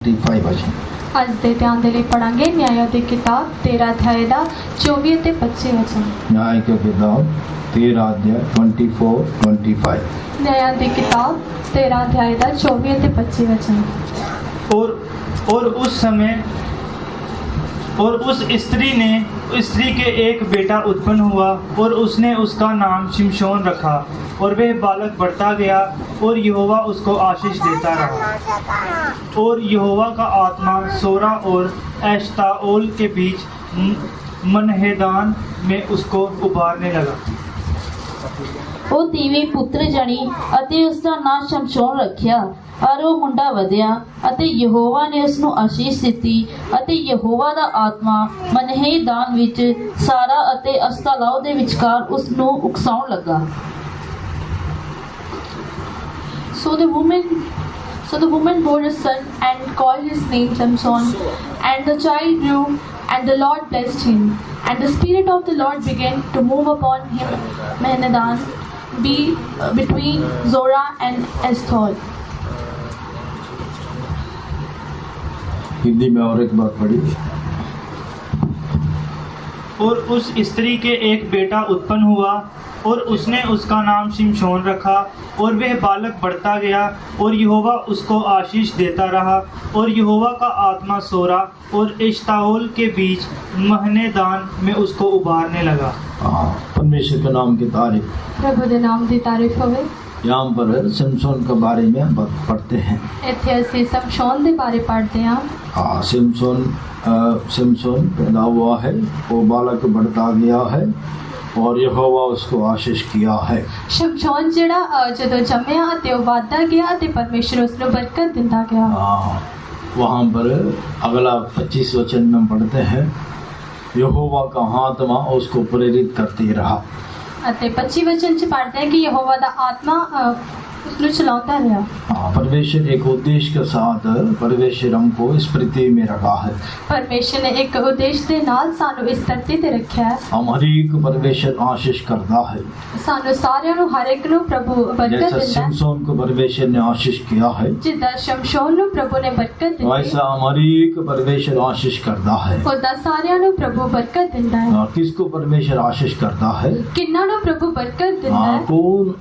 35 ਵਚਨ ਅੱਜ ਦੇ ਧਿਆਨ ਦੇ ਲਈ ਪੜਾਂਗੇ ਨਿਆਇ ਦੀ ਕਿਤਾਬ 13 ਅਧਿਆਇ ਦਾ 24 ਅਤੇ 25 ਵਚਨ। न्याय की किताब 13 अध्याय 24-25। ਨਿਆਇ ਦੀ ਕਿਤਾਬ 13 ਅਧਿਆਇ ਦਾ 24 ਅਤੇ 25 वचन। और उस स्त्री के एक बेटा उत्पन्न हुआ और उसने उसका नाम शिमशोन रखा और वह बालक बढ़ता गया और यहोवा उसको आशीष देता रहा और यहोवा का आत्मा सोरा और एश्ताओल के बीच मनहेदान में उसको उभारने लगा। ਉਹ ਤੀਵੀਂ ਪੁੱਤਰ ਜਣੀ ਅਤੇ ਉਸ ਦਾ ਨਾਂ ਸ਼ਮਸ਼ੋਨ ਰੱਖਿਆ ਔਰ ਉਹ ਮੁੰਡਾ ਵਧਿਆ ਅਤੇ ਯਹੋਵਾ ਨੇ ਉਸ ਨੂੰ ਆਸ਼ੀਸ਼ ਦਿੱਤੀ ਅਤੇ ਯਹੋਵਾ ਦਾ ਆਤਮਾ ਮਨਹੇਦਾਨ ਵਿੱਚ ਸਾਰਾ ਅਤੇ ਅਸਤਾਲਾਓ ਦੇ ਵਿਚਕਾਰ ਉਸ ਨੂੰ ਉਕਸਾਉਣ ਲੱਗਾ। So the woman bore a son and called his name Samson, and the child grew, and the Lord blessed him, and the spirit of the Lord began to move upon him, Mehenedan, between Zorah and Eshtaol. Hindi में और एक बात पढ़ी। और उस स्त्री के एक बेटा उत्पन्न हुआ और उसने उसका नाम शिमशोन रखा और वह बालक बढ़ता गया और यहोवा उसको आशीष देता रहा और यहोवा का आत्मा सोरा और एश्ताओल के बीच महनेदान में उसको उभारने लगा। परमेश्वर के नाम की तारीफ। प्रभु के नाम की तारीफ होवे। यहाँ पर सिमसोन के बारे में पढ़ते हैं। ਇੱਥੇ ਅਸੀਂ ਸਮਸ਼ੋਨ ਦੇ ਬਾਰੇ ਪੜ੍ਹਦੇ ਹਾਂ। सिमसोन पैदा हुआ है, वो बालक बढ़ता गया है और यहोवा उसको आशीष किया है। ਸ਼ਮਸ਼ੋਨ ਜਿਹੜਾ ਜਦੋਂ ਜੰਮਿਆ ਅਤੇ ਉਹ ਵੱਧਦਾ ਗਿਆ ਅਤੇ ਪਰਮੇਸ਼ਰ ਉਸ ਨੂੰ ਬਰਕਤ ਦਿੰਦਾ ਗਿਆ। वहाँ पर अगला 25 वचन में पढ़ते हैं, यहोवा का आत्मा उसको प्रेरित करते रहा। ਅਤੇ 25 वचन ਚ पढ़ते हैं कि यहोवा ਦਾ ਆਤਮਾ ਉਸ ਨੂੰ ਚਲਾਉਂਦਾ ਰਿਹਾ। परमेश्वर एक उद्देश्य के साथ परमेश्वर हमको इस पृथ्वी में रखा है। परमेश्वर ने एक उद्देश्य ਦੇ ਨਾਲ ਸਾਨੂੰ ਇਸ ਧਰਤੀ ਤੇ ਰੱਖਿਆ ਹੈ। हम हर एक परमेश्वर आशीष करता है। ਸਾਨੂੰ ਸਾਰਿਆਂ ਨੂੰ ਹਰ ਇੱਕ ਨੂੰ ਪ੍ਰਭु ਬਰਕਤ ਦਿੰਦਾ ਹੈ। जैसा सिमसोन को परमेश्वर ने आशीष किया है, ਜਿੱਦਾਂ ਸ਼ਮਸ਼ੋਨ ਨੂੰ ਪ੍ਰਭु ਨੇ ਬਰਕਤ ਦਿੱਤੀ, वैसा हमारी एक परमेश्वर आशीष करता है। ਉਦਾਂ ਸਾਰਿਆਂ ਨੂੰ ਪ੍ਰਭु ਬਰਕਤ ਦਿੰਦਾ ਹੈ। किसको परमेश्वर आशीष करता है? ਕਿੰਨਾਂ ਨੂੰ ਪ੍ਰਭु ਬਰਕਤ ਦਿੰਦਾ ਹੈ? कौन?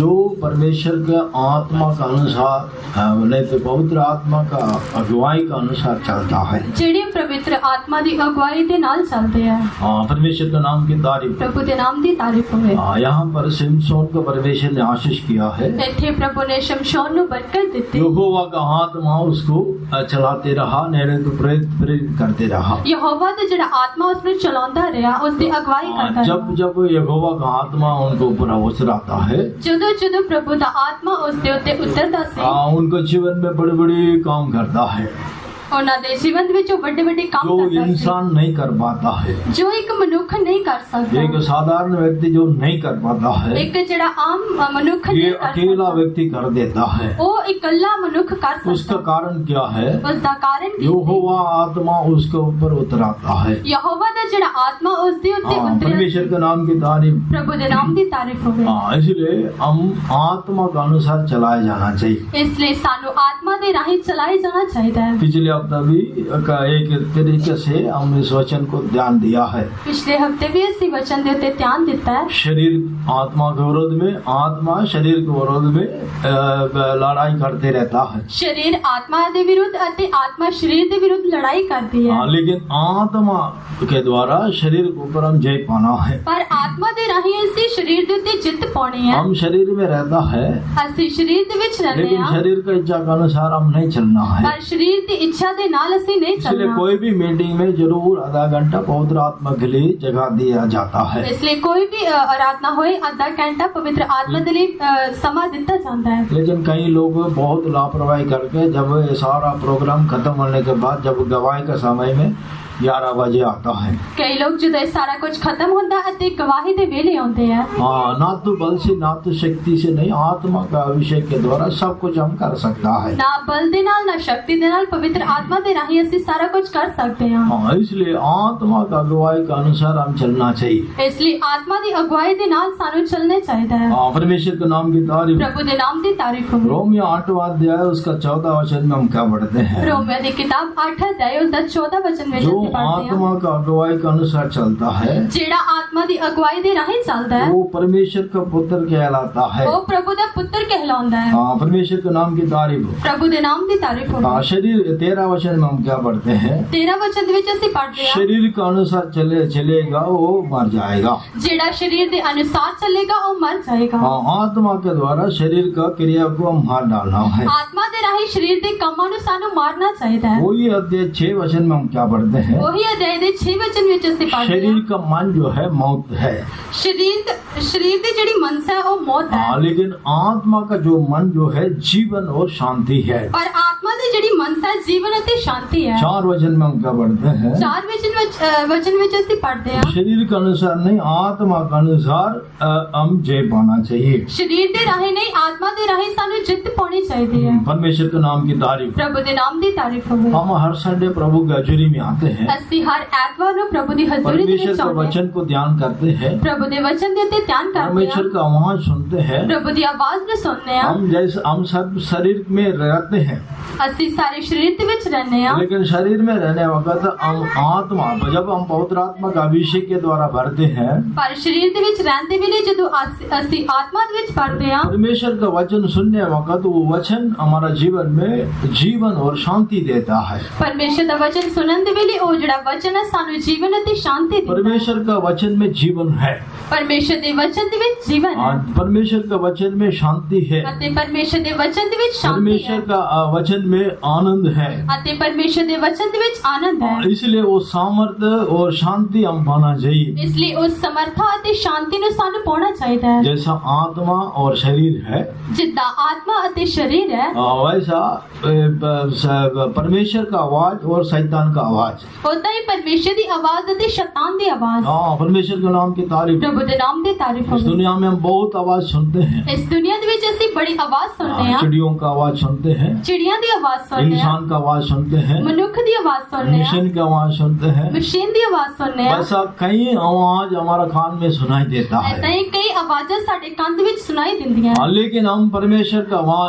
जो परमेश्वर के आत्मा का अनुसार, नहीं तो पवित्र आत्मा का अगुवाई का अनुसार चलता है। ਜਿਹੜੇ ਪਵਿੱਤਰ ਆਤਮਾ ਦੀ ਅਗਵਾਈ ਦੇ ਨਾਲ ਚੱਲਦੇ ਆ। परमेश्वर के नाम की तारीफ। ਪ੍ਰਭु ਦੇ ਨਾਮ ਦੀ ਤਾਰੀਫ ਹੋਵੇ। यहाँ पर सिमसोन को परमेश्वर ने आशीष किया है। ਇੱਥੇ ਪ੍ਰਭु ਨੇ ਸ਼ਮਸ਼ੋਨ ਨੂੰ ਬਰਕਤ ਦਿੱਤੀ। यहोवा का आत्मा उसको चलाते रहा, नहीं तो प्रेरित करते रहा। यहोवा ਦਾ ਜਿਹੜਾ ਆਤਮਾ ਉਸ ਨੂੰ ਚਲਾਉਂਦਾ ਰਿਹਾ, ਉਸ ਦੀ ਅਗਵਾਈ ਕਰਦਾ ਰਿਹਾ। जब यहोवा का आत्मा उनको ऊपर उतरता है, ਜਦੋਂ ਪ੍ਰਭु ਦਾ ਆਤਮਾ ਉਸ ਦੇ ਉੱਤੇ ਉਤਰਦਾ ਸੀ, उनको जीवन में बड़े बड़े काम करता है ਉਹਨਾਂ ਦੇ ਜੀਵਨ ਵਿੱਚ ਵੱਡੇ ਵੱਡੇ ਕੰਮ जो ਕਰਦਾ ਸੀ, इंसान नहीं कर पाता है। ਜੋ ਇੱਕ ਮਨੁੱਖ ਨਹੀਂ ਕਰ ਸਕਦਾ। एक साधारण व्यक्ति जो नहीं कर पाता है, ਇੱਕ ਜਿਹੜਾ ਆਮ ਮਨੁੱਖ ये ਨਹੀਂ ਕਰ अकेला ਸਕਦਾ, व्यक्ति कर देता है। ਉਹ ਇਕੱਲਾ ਮਨੁੱਖ ਕਰ उसका ਸਕਦਾ। कारण क्या है? ਉਸ ਦਾ ਕਾਰਨ ਕੀ ਸੀ? यहोवा आत्मा उसके ऊपर उतराता है। ਯਹੋਵਾ ਦਾ ਜਿਹੜਾ ਆਤਮਾ ਉਸ ਦੇ ਉੱਤੇ ਉਤਰਿਆ। परमेश्वर के नाम की तारीफ। ਪ੍ਰਭु ਦੇ ਨਾਮ ਦੀ ਤਾਰੀਫ ਹੋਵੇ। इसलिए हम आत्मा के अनुसार चलाए जाना चाहिए। ਇਸ ਲਈ ਸਾਨੂੰ ਆਤਮਾ ਦੇ ਰਾਹੀਂ ਚਲਾਏ ਜਾਣਾ ਚਾਹੀਦਾ ਹੈ। पिछले हफ्ता भी का एक तरीके से हम इस वचन को ध्यान दिया है। ਪਿਛਲੇ ਹਫਤੇ ਵੀ ਅਸੀਂ ਵਚਨ ਦੇ ਉੱਤੇ ਧਿਆਨ ਦਿੱਤਾ ਹੈ। शरीर आत्मा के विरोध में, आत्मा शरीर के विरोध में लड़ाई करते रहता है। ਸਰੀਰ ਆਤਮਾ ਦੇ ਵਿਰੁੱਧ ਅਤੇ ਆਤਮਾ ਸਰੀਰ ਦੇ ਵਿਰੁੱਧ ਲੜਾਈ ਕਰਦੀ ਹੈ। लेकिन आत्मा के द्वारा शरीर के ऊपर हम जय पाना है। ਪਰ ਆਤਮਾ ਦੇ ਰਾਹੀਂ ਅਸੀਂ ਸਰੀਰ ਦੇ ਉੱਤੇ ਜਿੱਤ ਪਾਉਣੀ ਹੈ। हम शरीर में रहता है, ਅਸੀਂ ਸਰੀਰ ਦੇ ਵਿੱਚ ਰਹਿੰਦੇ लेकिन ਹਾਂ, शरीर की इच्छा के अनुसार हम नहीं चलना है। ਪਰ ਸਰੀਰ ਦੀ ਇੱਛਾ ਦੇ ਨਾਲ ਅਸੀਂ ਨਹੀਂ इसलिए ਚੱਲਣਾ। कोई भी मीटिंग में जरूर आधा घंटा पवित्र आत्मा के लिए जगह दिया जाता है। ਇਸ ਲਈ ਕੋਈ ਵੀ ਆਰਾਧਨਾ ਹੋਏ ਅੱਧਾ ਘੰਟਾ ਪਵਿੱਤਰ ਆਤਮਾ ਦੇ ਲਈ ਸਮਾਂ ਦਿੱਤਾ ਜਾਂਦਾ ਹੈ। लेकिन कई लोग बहुत लापरवाही करके जब ये सारा प्रोग्राम खत्म होने के बाद जब गवाही के समय में 11 बजे आता है। ਕਈ ਲੋਕ ਜਦੋਂ ਇਹ ਸਾਰਾ ਕੁਝ ਖਤਮ ਹੁੰਦਾ ਅਤੇ ਗਵਾਹੀ ਦੇ ਵੇਲੇ ਆਉਂਦੇ ਆ। ना तो बल से ना तो शक्ति से नहीं, आत्मा का अभिषेक के द्वारा सब कुछ हम कर सकता है। ਨਾ ਬਲ ਦੇ ਨਾਲ ਨਾ ਸ਼ਕਤੀ ਦੇ ਨਾਲ ਪਵਿੱਤਰ आत्मा दे राही ਅਸੀਂ ਸਾਰਾ ਕੁਝ ਕਰ ਸਕਦੇ ਹਾਂ। हाँ, इसलिए आत्मा का अगुवाई के अनुसार हम चलना चाहिए। ਇਸ ਲਈ ਆਤਮਾ ਦੀ ਅਗਵਾਈ ਦੇ ਨਾਲ ਸਾਨੂੰ ਚੱਲਣਾ ਚਾਹੀਦਾ ਹੈ। हाँ, परमेश्वर के नाम की तारीफ। ਪ੍ਰਭੂ ਦੇ ਨਾਮ ਦੀ ਤਾਰੀਫ ਹੋਵੇ। रोमियो 8वां अध्याय उसका 14 वचन में हम क्या पढ़ते हैं? रोमियो ਦੀ ਕਿਤਾਬ 8 ਅਧਿਆਇ ਉਸ ਦਾ 14 ਵਚਨ ਵਿੱਚ जो ਅਸੀਂ ਪੜ੍ਹਦੇ ਹਾਂ। आत्मा का अगुवाई के अनुसार चलता है ਜਿਹੜਾ ਆਤਮਾ ਦੀ ਅਗਵਾਈ ਦੇ ਰਾਹੀਂ ਚੱਲਦਾ ਹੈ वो परमेश्वर का पुत्र कहलाता है। ਉਹ ਪ੍ਰਭੂ ਦਾ ਪੁੱਤਰ कहलाਉਂਦਾ है। हाँ, परमेश्वर के नाम की तारीफ। ਪ੍ਰਭੂ ਦੇ ਨਾਮ ਦੀ ਤਾਰੀਫ ਹੋਵੇ। हाँ, शरीर 13 वचन में हम क्या पढ़ते हैं? 13 ਵਚਨ ਦੇ ਵਿੱਚ ਅਸੀਂ ਪੜ੍ਹਦੇ ਹਾਂ शरीर के अनुसार चलेगा वो मर जाएगा। ਜਿਹੜਾ ਸਰੀਰ ਦੇ ਅਨੁਸਾਰ ਚੱਲੇਗਾ ਉਹ ਮਰ ਜਾਏਗਾ। हाँ, आत्मा के द्वारा शरीर का क्रिया को मार डालना है। ਆਤਮਾ ਦੇ ਰਾਹੀਂ ਸਰੀਰ ਦੇ ਕੰਮਾਂ ਨੂੰ ਸਾਨੂੰ ਮਾਰਨਾ ਚਾਹੀਦਾ ਹੈ। वही अध्याय 6 वचन में हम क्या पढ़ते हैं? ਉਹੀ ਅਧਿਆਇ ਦੇ 6 ਵਚਨ ਵਿੱਚ ਅਸੀਂ ਪੜ੍ਹਦੇ शरीर ਹਾਂ का मन जो है मौत है। ਸਰੀਰ ਦੀ ਜਿਹੜੀ ਮਨਸਾ ਹੈ ਉਹ ਮੌਤ ਹੈ हाँ, लेकिन आत्मा का जो मन जो है जीवन और शांति है। ਪਰ ਆਤਮਾ ਦੀ ਜਿਹੜੀ ਮਨਸਾ ਹੈ ਜੀਵਨ ਅਤੇ ਸ਼ਾਂਤੀ ਹੈ। 4 वचन में हम क्या पढ़ते हैं? 4 वचन ਵਿੱਚ ਅਸੀਂ ਪੜ੍ਹਦੇ ਹਾਂ शरीर के अनुसार नहीं, आत्मा के अनुसार हम जय पाना चाहिए। ਸਰੀਰ ਦੇ ਰਾਹੀਂ ਨਹੀਂ ਆਤਮਾ ਦੇ ਰਾਹੀਂ ਸਾਨੂੰ ਜਿੱਤ ਪਾਉਣੀ ਚਾਹੀਦੀ ਹੈ। परमेश्वर के नाम की तारीफ। ਪ੍ਰਭੂ ਦੇ ਨਾਮ ਦੀ ਤਾਰੀਫ ਹੋਵੇ। हम हर संडे प्रभु की हजूरी में आते हैं, ਅਸੀਂ ਹਰ ਐਤਵਾਰ ਨੂੰ ਪ੍ਰਭੂ ਦੀ ਹਜ਼ੂਰੀ ਦੇ परमेश्वर ਵਿੱਚ के ਆਉਂਦੇ ਹਾਂ। वचन को ध्यान करते हैं, ਪ੍ਰਭੂ ਦੇ ਵਚਨ ਦੇ ਉੱਤੇ ਧਿਆਨ ਕਰਦੇ परमेश्वर ਹਾਂ। का आवाज सुनते हैं। ਪ੍ਰਭੂ ਦੀ ਆਵਾਜ਼ ਨੂੰ ਸੁਣਦੇ ਹਾਂ। हम सब शरीर में रहते हैं, ਅਸੀਂ ਸਾਰੇ ਸਰੀਰ ਦੇ ਵਿੱਚ ਰਹਿੰਦੇ ਹਾਂ लेकिन शरीर में रहने वक्त हम आत्मा, जब हम पवित्र आत्मा का अभिषेक के द्वारा भरते हैं, ਪਰ ਸਰੀਰ ਦੇ ਵਿੱਚ ਰਹਿੰਦੇ ਵੇਲੇ ਜਦੋਂ ਅਸੀਂ ਆਤਮਾ ਦੇ ਵਿੱਚ ਪੜਦੇ ਹਾਂ परमेश्वर का वचन सुनने वक्त वो वचन हमारा जीवन में जीवन और शांति देता है। ਪਰਮੇਸ਼ਰ ਦਾ ਵਚਨ ਸੁਣਨ ਦੇ ਵੇਲੇ ਉਹ ਜਿਹੜਾ ਵਚਨ ਹੈ ਸਾਨੂੰ ਜੀਵਨ ਅਤੇ ਸ਼ਾਂਤੀ ਦਿੰਦਾ ਹੈ। परमेश्वर का वचन में जीवन है, ਪਰਮੇਸ਼ਰ ਦੇ ਵਚਨ ਦੇ ਵਿੱਚ ਜੀਵਨ ਹੈ परमेश्वर का वचन में शांति है, ਅਤੇ ਪਰਮੇਸ਼ਰ ਦੇ ਵਚਨ ਦੇ ਵਿੱਚ ਸ਼ਾਂਤੀ परमेश्वर ਹੈ का वचन में आनंद है। ਅਤੇ ਪਰਮੇਸ਼ਰ ਦੇ ਵਚਨ ਦੇ ਵਿੱਚ ਆਨੰਦ ਹੈ। इसलिए वो सामर्थ्य और शांति हम पाना चाहिए। ਇਸ ਲਈ ਉਸ ਸਮਰਥਾ ਅਤੇ ਸ਼ਾਂਤੀ ਨੂੰ ਸਾਨੂੰ ਪਾਉਣਾ ਚਾਹੀਦਾ ਹੈ। जैसा आत्मा और शरीर है, ਜਿੱਦਾਂ ਆਤਮਾ ਅਤੇ ਸਰੀਰ ਹੈ वैसा परमेश्वर का आवाज और शैतान का आवाज। ਉਦਾਂ ਹੀ ਪਰਮੇਸ਼ਰ ਦੀ ਆਵਾਜ਼ ਅਤੇ ਸ਼ੈਤਾਨ ਦੀ ਆਵਾਜ਼। हाँ, परमेश्वर के नाम की तारीफ। ਪ੍ਰਭੂ ਦੇ ਨਾਮ ਦੀ ਤਾਰੀਫ इस ਹੋਵੇ। दुनिया में हम बहुत आवाज सुनते हैं। ਇਸ ਦੁਨੀਆ ਦੇ ਵਿੱਚ ਅਸੀਂ ਬੜੀ ਆਵਾਜ਼ ਸੁਣਦੇ ਹਾਂ। चिड़ियों का आवाज सुनते हैं, ਚਿੜੀਆਂ ਦੀ ਆਵਾਜ਼ ਸੁਣਦੇ ਹਾਂ, इंसान का आवाज सुनते हैं, ਮਨੁੱਖ ਦੀ ਆਵਾਜ਼ ਸੁਣਦੇ ਹਾਂ, मशीन का आवाज सुनते हैं। ਮਸ਼ੀਨ ਦੀ ਆਵਾਜ਼ ਸੁਣਦੇ ਹਾਂ। ऐसा कई आवाज हमारा कान में सुनाई देता ਏਦਾਂ है। ਹੀ ਕਈ ਆਵਾਜ਼ਾਂ ਸਾਡੇ ਕੰਨ ਦੇ ਵਿੱਚ ਸੁਣਾਈ ਦਿੰਦੀਆਂ हाँ, लेकिन हम परमेश्वर का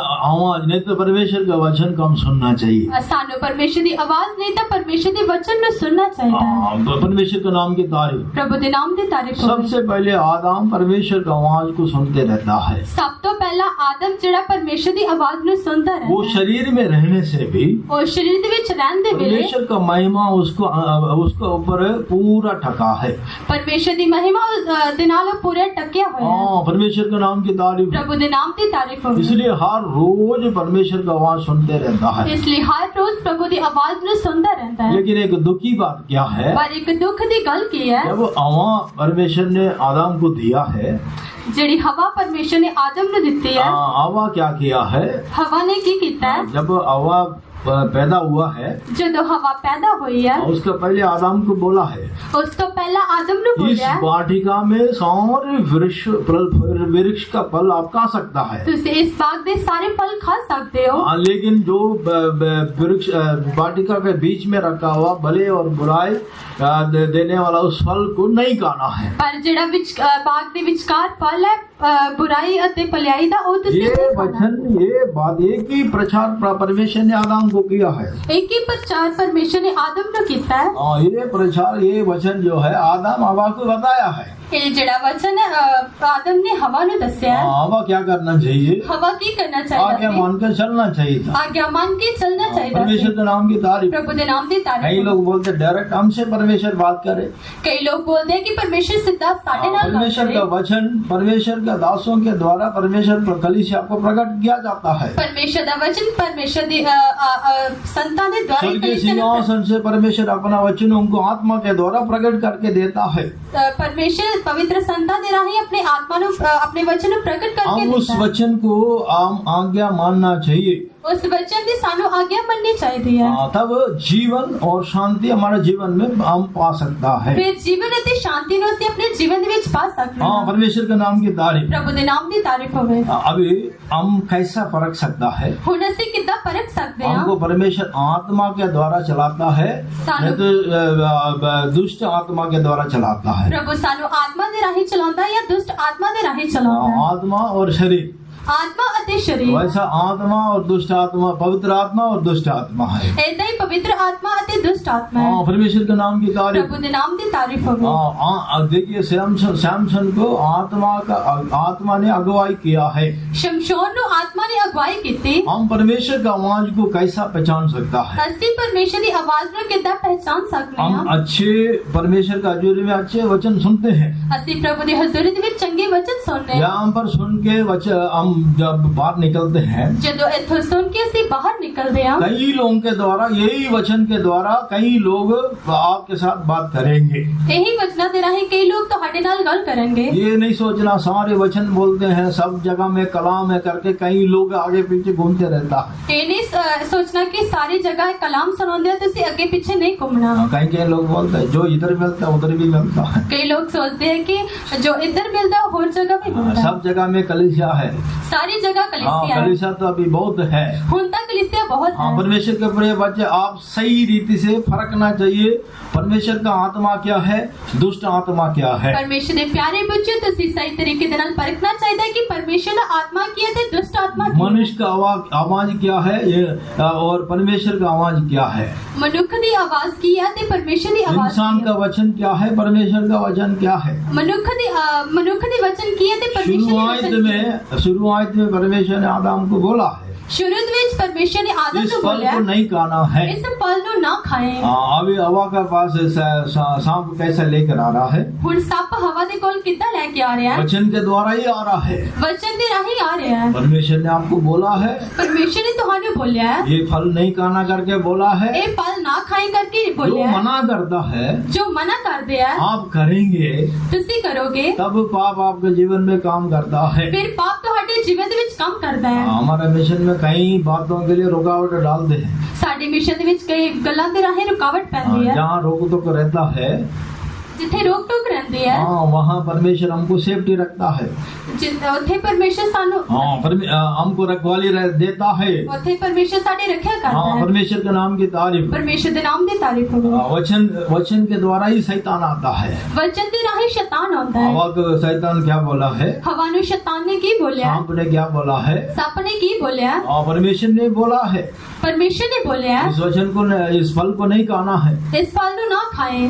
आवाज नहीं तो परमेश्वर का वचन को हम सुनना चाहिए। ਸਾਨੂੰ ਪਰਮੇਸ਼ਰ ਦੀ ਆਵਾਜ਼ ਨਹੀਂ ਤਾਂ ਪਰਮੇਸ਼ਰ ਦੇ ਵਚਨ ਨੂੰ ਸੁਣਨਾ ਚਾਹੀਦਾ ਹੈ। हाँ, परमेश्वर के नाम की तारीफ। ਪ੍ਰਭੂ ਦੇ ਨਾਮ ਦੀ ਤਾਰੀਫ ਹੋਵੇ। सबसे पहले आदम परमेश्वर का आवाज को सुनते रहता है। ਸਭ ਤੋਂ ਪਹਿਲਾਂ ਆਦਮ ਜਿਹੜਾ ਪਰਮੇਸ਼ਰ ਦੀ ਆਵਾਜ਼ ਨੂੰ ਸੁਣਦਾ वो ਰਹਿੰਦਾ ਹੈ। शरीर में रहने से भी ਉਹ ਸਰੀਰ ਦੇ ਵਿੱਚ ਰਹਿਣ ਦੇ ਵੇਲੇ परमेश्वर का महिमा उसको ऊपर पूरा ठका है। ਪਰਮੇਸ਼ਰ ਦੀ ਮਹਿਮਾ ਦੇ ਨਾਲ ਉਹ ਪੂਰਾ ਟਕਿਆ ਹੋਇਆ ਹੈ। हाँ, परमेश्वर के नाम की तारीफ। ਪ੍ਰਭੂ ਦੇ ਨਾਮ ਦੀ ਤਾਰੀਫ ਹੋਵੇ। इसलिए हर रोज परमेश्वर का आवाज सुनते रहता है। ਇਸ ਲਈ ਹਰ ਰੋਜ਼ ਪ੍ਰਭੂ ਦੀ ਆਵਾਜ਼ ਨੂੰ ਸੁਣਦਾ ਰਹਿੰਦਾ ਹੈ। लेकिन एक दुखी बात क्या है, ਪਰ ਇੱਕ ਦੁੱਖ ਦੀ ਗੱਲ ਕੀ ਹੈ जब हवा परमेश्वर ने आदम को दिया है, ਜਿਹੜੀ ਹਵਾ ਪਰਮੇਸ਼ਰ ਨੇ ਆਦਮ ਨੂੰ ਦਿੱਤੀ ਹੈ। हवा क्या किया है? ਹਵਾ ਨੇ ਕੀ ਕੀਤਾ ਹੈ? जब हवा पैदा हुआ है, ਜਦੋਂ ਹਵਾ ਪੈਦਾ ਹੋਈ ਹੈ उसका पहले आदम को बोला है, ਉਸ ਤੋਂ ਪਹਿਲਾਂ ਆਦਮ ਨੂੰ इस ਬੋਲਿਆ वाटिका में सारे वृक्ष का फल आप खा सकता है। ਤੁਸੀਂ ਇਸ ਬਾਗ ਦੇ ਸਾਰੇ ਫਲ ਖਾ ਸਕਦੇ ਹੋ। लेकिन जो वृक्ष वाटिका के बीच में रखा हुआ भले और बुराई देने वाला उस फल को नहीं खाना है। ਪਰ ਜਿਹੜਾ ਬਾਗ ਦੇ ਵਿਚਕਾਰ ਫਲ ਹੈ बुराई ਅਤੇ ਭਲਾਈ ਦਾ ਉਹ ਤੁਸੀਂ ये ਨਹੀਂ ਖਾਣਾ। वचन, ये बात, एक ही प्रचार परमेश्वर ने आदम को किया है। एक ही प्रचार परमेश्वर ने आदम को किया है। ये प्रचार, ये वचन जो है आदम हवा को बताया है। ਇਹ ਜਿਹੜਾ ਵਚਨ ਹੈ ਆਦਮ ਨੇ ਹਵਾ ਨੂੰ ਦੱਸਿਆ ਹੈ। हवा क्या करना चाहिए? हवा की करना आज्ञा चाहिए मानकर चलना चाहिए था। आज्ञा मान के चलना चाहिए परमेश्वर के नाम की तारीफ। प्रभु के नाम की कई तारीफ। लोग बोलते डायरेक्ट हमसे परमेश्वर बात करे। कई लोग बोलते हैं कि परमेश्वर सीधा साढ़े नाल बात परमेश्वर का करे। वचन परमेश्वर के दासों के द्वारा परमेश्वर कलीसिया को प्रकट किया जाता है। परमेश्वर का वचन परमेश्वर दी संतान के द्वारा स्वर्गीय कलीसिया ने सिंहासन से परमेश्वर अपना वचन उनको आत्मा के द्वारा प्रकट करके देता है। परमेश्वर पवित्र संतान दे राही अपने आत्मा नु अपने वचन नु प्रकट करके हम उस देता है। वचन को आम आज्ञा मानना चाहिए। उस वचन की सानू आज्ञा मननी चाहिए है। तब जीवन और शांति हमारे जीवन में हम पा सकता है। फिर जीवन अति शांति नो से अपने जीवन दे विच पा सकते हैं। परमेश्वर के नाम की तारीफ, प्रभु दे नाम दी तारीफ होवे। अभी हम कैसा परख सकता है? हुण असी किद्दां परख सकते हैं? हमको परमेश्वर आत्मा के द्वारा चलाता है, नहीं तो दुष्ट आत्मा के द्वारा चलाता है। प्रभु सानू आत्मा दे राही चलाता है या दुष्ट आत्मा दे राही चलाता है? आत्मा और शरीर, आत्मा अति शरीर। वैसा आत्मा और दुष्ट आत्मा, पवित्र आत्मा और दुष्ट आत्मा है। ऐसा ही पवित्र आत्मा अति दुष्ट आत्मा है। परमेश्वर के नाम की तारीफ, प्रभु के नाम की तारीफ होगी। देखिए सैमसन को आत्मा ने अगुवाई किया है। शमशोन नो आत्मा ने अगुवाई की थी। हम परमेश्वर का आवाज को कैसा पहचान सकता है? असली परमेश्वर की आवाज नो कितना पहचान सकते हैं? हम अच्छे परमेश्वर का हजूरी में अच्छे वचन सुनते हैं। असली प्रभु के हजूरी में चंगे वचन सुनते हैं। यहाँ पर सुन के वचन हम जब बाहर निकलते हैं, जब इथों सुन के असी बाहर निकलते हैं, कई लोगों के द्वारा, यही वचन के द्वारा कई लोग आपके साथ बात करेंगे। यही वचना दे रहे कई लोग तो हमारे नाल गल करेंगे। ये नहीं सोचना सारे वचन बोलते हैं, सब जगह में कलाम है करके कई लोग आगे पीछे घूमते रहता है। ये नहीं सोचना कि सारी जगह कलाम सुनाते हैं तो इसी आगे पीछे नहीं घूमना। कई लोग बोलते हैं जो इधर मिलता है उधर भी मिलता है। कई लोग सोचते हैं कि जो इधर मिलता है और जगह भी मिलता है। सब जगह में कलीसिया है, सारी जगह कलीसिया है। कलीसिया तो अभी बहुत है। हुन तक कलीसिया बहुत है। परमेश्वर के प्रिय बच्चे, आप सही रीति से फरकना चाहिए, परमेश्वर का आत्मा क्या है, दुष्ट आत्मा क्या है। परमेश्वर ने प्यारे बच्चे तो सही तरीके से परखना चाहिए कि परमेश्वर का आत्मा क्या है, दुष्ट आत्मा क्या है। मनुष्य का आवाज क्या है ये, और परमेश्वर का आवाज क्या है। मनुष्य की आवाज की है ते परमेश्वर की आवाज। इंसान का वचन क्या है, परमेश्वर का वचन क्या है। मनुष्य की वचन की है ते परमेश्वर। शुरुआत में परमेश्वर ने आदम को बोला है, शुरू में परमेश्वर ने आदम इस को फल बोला को नहीं खाना है, इस फल को ना खाएं। अभी हवा के पास सांप कैसे लेकर आ रहा है? हुन सांप हवा दे कोल कितना लेके आ रहा है? वचन के द्वारा ही आ रहा है। वचन दे राही आ रहा है। परमेश्वर ने आपको बोला है, परमेश्वर ने तुहाने बोला है, ये फल नहीं खाना करके बोला है। ये फल ना खाएं करके बोला जो है। मना करता है, जो मना कर दिया आप करेंगे, तुसी करोगे, तब पाप आपके जीवन में काम करता है। फिर पाप तुम्हारे जीवन में काम करता है। हमारे मिशन में कई बातों के लिए रुकावट डालते हैं। साडे मिशन विच कई गल्लां दे राहे रुकावट पैंदी है। जहाँ रोक टोक रहता है, जिथे रोक टोक रहती है, वहाँ परमेश्वर हमको सेफ्टी रखता है। उथे परमेश्वर सानू हमको रखवाली देता है। उथे परमेश्वर साडे रखा करता है। परमेश्वर के नाम की तारीफ, परमेश्वर के नाम की तारीफ हो। वचन के द्वारा ही शैतान आता है। वचन के राही शैतान आता है। हवा को शैतान क्या बोला है? हवा ने शैतान ने की बोला? सांप ने क्या बोला है? सांप ने की बोला? परमेश्वर ने बोला है, परमेश्वर ने बोला इस वचन को, इस फल को नहीं खाना है, इस फल को ना खाएं।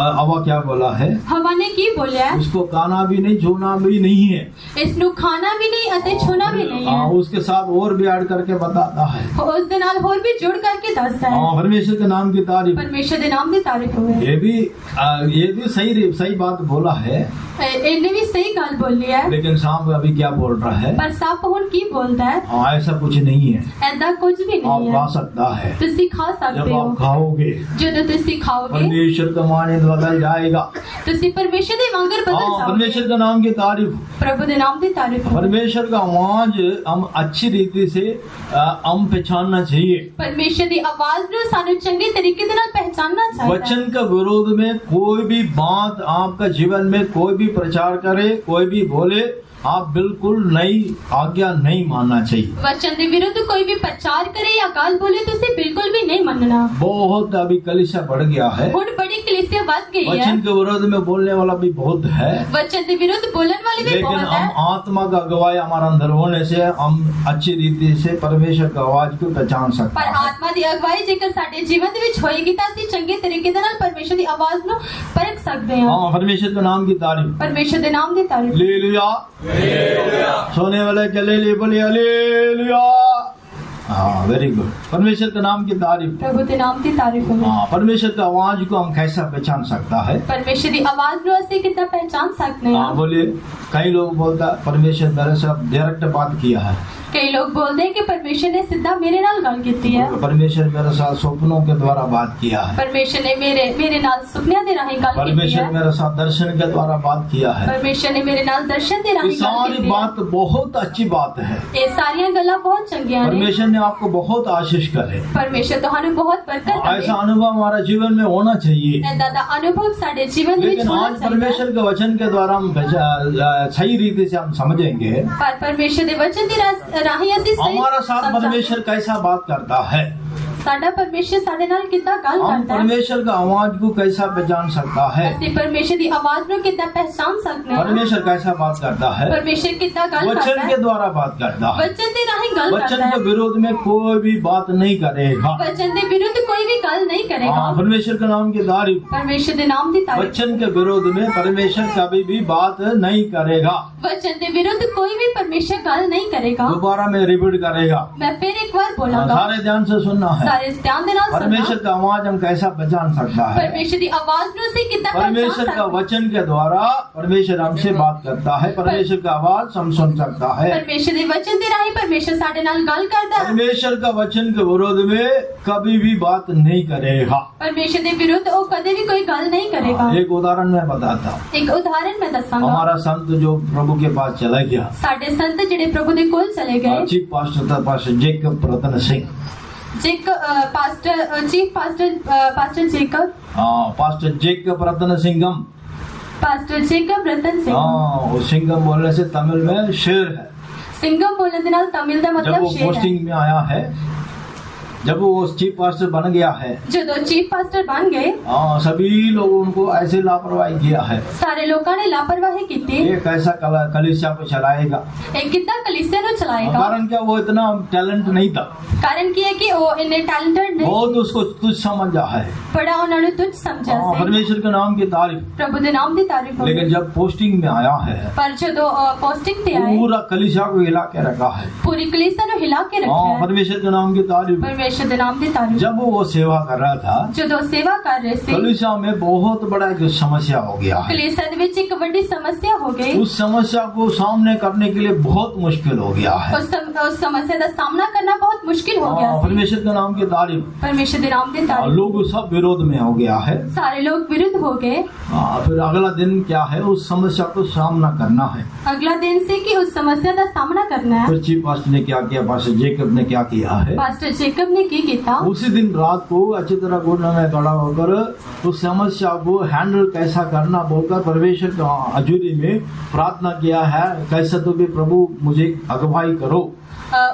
हवा क्या बोला है? हवा ने की बोला? उसको खाना भी नहीं, छूना भी नहीं है। इसनु खाना भी नहीं अते छूना भी नहीं है। उसके साथ और भी ऐड करके बताता है, उस दिन और भी जोड़ करके दसता है। परमेश्वर के नाम की तारीफ, परमेश्वर के नाम की तारीफ हो। ये भी सही बात बोला है। इन्हें भी सही गल बोली है। लेकिन सांप अभी क्या बोल रहा है? पर सांप हुन की बोलता है? ऐसा कुछ नहीं है, ऐसा कुछ भी नहीं आप है। खा सकता है, तुसी खा सकते जब हो। आप खाओगे, जो तुसी खाओगे, परमेश्वर का माने बदल जाएगा। तुसी परमेश्वर दे वांगर बदल जाओगे। परमेश्वर का नाम की तारीफ, प्रभु दे नाम की तारीफ। परमेश्वर का आवाज हम अच्छी रीति से हम पहचानना चाहिए। परमेश्वर की आवाज नु सानू चंगे तरीके दे नाल पहचानना चाहिए। वचन का विरोध में कोई भी बात आपका जीवन में कोई भी प्रचार करे, कोई भी बोले, आप बिल्कुल नई आज्ञा नहीं मानना चाहिए। वचन के विरुद्ध कोई भी प्रचार करे या गाल बोले तो उसे बिल्कुल भी नहीं मानना। बहुत अभी कलीसिया बढ़ गया है, हुन बड़ी कलीसिया बढ़ गई है। वचन के विरोध में बोलने वाला भी बहुत है, वचन के विरुद्ध बोलने वाले भी बहुत है। लेकिन हम आत्मा का गवाही हमारा अंदर होने से हम अच्छी रीति से परमेश्वर का आवाज को पहचान सकते पर हैं। आत्मा की अगवाई जेकर साडे जीवन दे विच होएगी तां असीं चंगे तरीके दे नाल परमेश्वर की आवाज नु परख सकदे हां। परमेश्वर के नाम की तारीफ, परमेश्वर के नाम की तारीफ। हालेलुया। सोने वाले के लिए बोलिए हालेलुया। हाँ, वेरी गुड। परमेश्वर के नाम की तारीफ। प्रभु के नाम की तारीफ होवे। हाँ, परमेश्वर की आवाज को हम कैसा पहचान सकता है? परमेश्वर की आवाज नु ਅਸੀਂ कितना पहचान सकते हाँ, हैं? बोलिए। कई लोग बोलता परमेश्वर मेरे से डायरेक्ट बात किया है, कई लोग बोलते हैं कि परमेश्वर ने सीधा मेरे नाल गल कीती है, परमेश्वर मेरे साथ स्वप्नों के द्वारा बात किया है, परमेश्वर ने मेरे नाल सुपनियां दे राही गल कीती परमेश्वर है, मेरे साथ दर्शन के द्वारा बात किया है। परमेश्वर ने मेरे नाल दर्शन दे ये राही गल सारी कीती है। बात बहुत अच्छी बात है। ये सारियां गल्लां बहुत चंगियां ने। परमेश्वर ने आपको बहुत आशीष करे। परमेश्वर ਤੁਹਾਨੂੰ बहुत बरकत ऐसा दे। अनुभव हमारा जीवन में होना चाहिए। ऐसा दा अनुभव साडे जीवन विच लेकिन होना आज चाहिए। परमेश्वर के वचन के द्वारा हम सही रीति से हम समझेंगे पर परमेश्वर दे वचन दी राही ਅਸੀਂ सही हमारा साथ परमेश्वर कैसा बात करता है। साडा परमेश्वर साडे नाल कितना गल हम करता है। परमेश्वर का आवाज को कैसा पहचान सकता है। ਅਸੀਂ परमेश्वर दी आवाज ਨੂੰ कितना पहचान सकते हैं। परमेश्वर कैसा बात करता है। परमेश्वर कितना गल वचन करता के है। द्वारा बात करता है। वचन दे राही गल वचन करता के है। विरोध में कोई भी बात नहीं करेगा। वचन दे विरुद्ध कोई भी गल नहीं करेगा। हाँ, परमेश्वर के नाम की तारीफ। परमेश्वर दे नाम दी तारीफ। वचन के विरोध में परमेश्वर कभी भी बात नहीं करेगा। वचन दे विरुद्ध कोई भी परमेश्वर गल नहीं करेगा। दोबारा मैं रिपीट करेगा। मैं फिर एक बार हाँ, बोलूंगा। सारे ध्यान से सुनना है। सारे ध्यान दे नाल सुनना। परमेश्वर का आवाज हम कैसा पहचान सकता है। परमेश्वर दी आवाज नु से कितना पहचान परमेश्वर का सकते। वचन के द्वारा परमेश्वर हमसे बात करता है। परमेश्वर का आवाज हम सुन सकता है। परमेश्वर दे वचन दे राही परमेश्वर साडे नाल गल करदा है। परमेश्वर का वचन के विरोध में कभी भी बात नहीं करेगा। परमेश्वर दे विरुद्ध वो कदे भी कोई गल नहीं करेगा। एक उदाहरण मैं बताता हूँ। एक उदाहरण मैं दसांगा। हमारा संत जो प्रभु के पास चला गया, साडे संत जेडे प्रभु दे कोल चले गए, चीफ पास्टर था pastor Jacob Ratan Singh. Chief pastor Jacob, हाँ, पास्टर जेकब रतन सिंघम। Pastor Jacob Ratan Singh. हाँ, वो सिंघम बोलने से तमिल में शेर है। सिंगम बोलने दे नाल तमिल दा जब मतलब वो शेर है। पोस्टिंग में आया है, जब वो चीफ पास्टर बन गया है, जो चीफ पास्टर बन गए, हाँ, सभी लोगों उनको ऐसे लापरवाही किया है। सारे लोगों ने लापरवाही की थी। ये कैसा कलीसिया को चलाएगा। एक कितना कलीसिया नु चलाएगा। कारण क्या, वो इतना टैलेंट नहीं था। कारण की है कि वो इन्हें टैलेंटेड नहीं, बहुत उसको तुझ समझा है। बड़ा उन्होंने तुझ समझा हाँ, से। परमेश्वर के नाम की तारीफ। प्रभु दे नाम दी तारीफ हो। लेकिन जब पोस्टिंग में आया है, पर जो पोस्टिंग पे आए, पूरा कलीसिया को हिला के रखा है। पूरी कलीसिया नु हिला के रखा हाँ, है। परमेश्वर के नाम की तारीफ। परमेश्वर दे नाम दी तारीफ। जब वो सेवा कर रहा था, जो सेवा कर रहे थे, कलीसिया में बहुत बड़ा एक समस्या हो गया है। कलीसिया दे विच एक बड़ी समस्या हो गई। उस समस्या को सामने करने के लिए बहुत मुश्किल हो गया है। उस समस्या का सामना करना बहुत मुश्किल हो गया। हाँ, परमेश्वर के नाम की तारीफ। परमेश्वर दे नाम दी तारीफ। लोग सब विरोध में हो गया है। सारे लोग विरुद्ध हो गए। हाँ, फिर अगला दिन क्या है, उस समस्या को सामना करना है। अगला दिन से कि उस समस्या का सामना करना है। फिर चीफ पास्टर ने क्या किया, पास्टर जेकब ने क्या किया है, पास्टर जेकब ने की किया। उसी दिन रात को अच्छी तरह घुटने में खड़ा होकर उस समस्या को हैंडल कैसा करना बोलकर परमेश्वर की हजूरी में प्रार्थना किया है। कैसे तो भी प्रभु मुझे अगुवाई करो।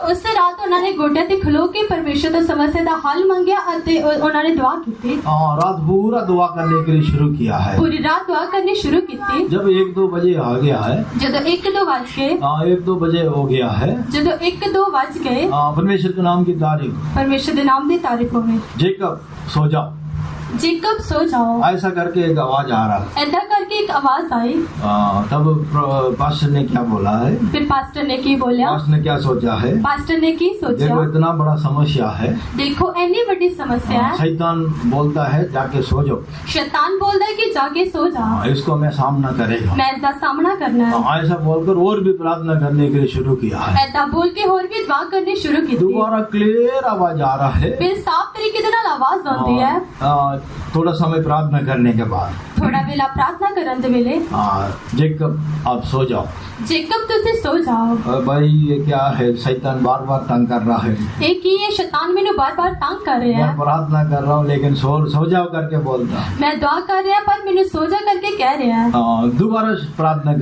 उस रात उन्होंने गोड्या ते खलो के परमेश्वर तो समस्या का हल मंगया अते उन्होंने दुआ की। रात पूरा दुआ करने के लिए शुरू किया है। पूरी रात दुआ करनी शुरू की। जब 1-2 बजे आ गया है, जब 1-2 बज गए, 1-2 बजे हो गया है, जब 1-2 बज गए, परमेश्वर के नाम की तारीफ। परमेश्वर के नाम की तारीफ हो। जेकब सो जाओ, जेकब सो जाओ, ऐसा करके एक आवाज आ रहा है। ऐसा करके एक आवाज आई। तब पास्टर ने क्या बोला है, फिर पास्टर ने की बोलिया, पास्टर ने क्या सोचा है, पास्टर ने की सोचा, देखो इतना बड़ा समस्या है, देखो इतनी बड़ी समस्या है। शैतान बोलता है जाके सो जाओ, शैतान बोलता है कि जाके सो जाओ, इसको मैं सामना करेगा, मैं इसका सामना करना है। ऐसा बोलकर और भी प्रार्थना करने के लिए शुरू किया है। ऐसा बोल के और भी दुआ करनी शुरू की। दोबारा क्लियर आवाज आ रहा है। फिर साफ तरीके से आवाज आती है। थोड़ा समय प्रार्थना करने के बाद, थोड़ा वेला प्रार्थना करने दे वेले, जेकब आप सो जाओ। जेकब तुझे सो जाओ। भाई ये क्या है, शैतान बार बार तंग कर रहा है। एक ही ये शैतान मैंने बार बार तंग कर रहे मैं हैं। प्रार्थना कर रहा हूँ लेकिन सो जाओ करके बोलता। मैं दुआ कर रहा पर मैंने सो जा करके कह रहे हैं। दोबारा प्रार्थना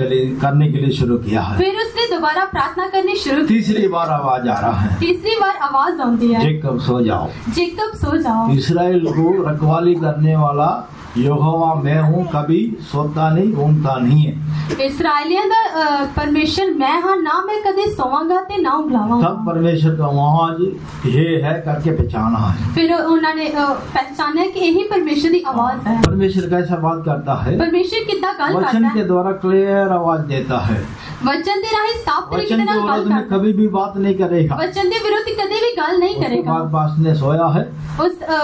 करने के लिए शुरू किया है। फिर उसने दोबारा प्रार्थना करनी शुरू की। तीसरी बार आवाज आ रहा है। तीसरी बार आवाज आती है, जेकब सो जाओ। जेकब सो जाओ। इस्राएल को रखवाली करने वाला यहोवा मैं हूँ, कभी सोता नहीं ऊँगता नहीं है। इस्राएलियों का परमेश्वर मैं हाँ, ना मैं कदे सोवांगा ते ना उंगलावांगा। तब परमेश्वर का आवाज ये है करके पहचाना है। फिर उन्होंने पहचाना कि यही परमेश्वर की आवाज है। परमेश्वर कैसा बात करता है, परमेश्वर कितना गल वचन करता के है। द्वारा क्लियर आवाज देता है। वचन दे राही साफ तरीके वचन नाल के गल विरोध में करदा कभी भी बात नहीं करेगा। वचन दे विरोध कदे भी गल नहीं उसके करेगा। बाद पास्टर ने सोया है।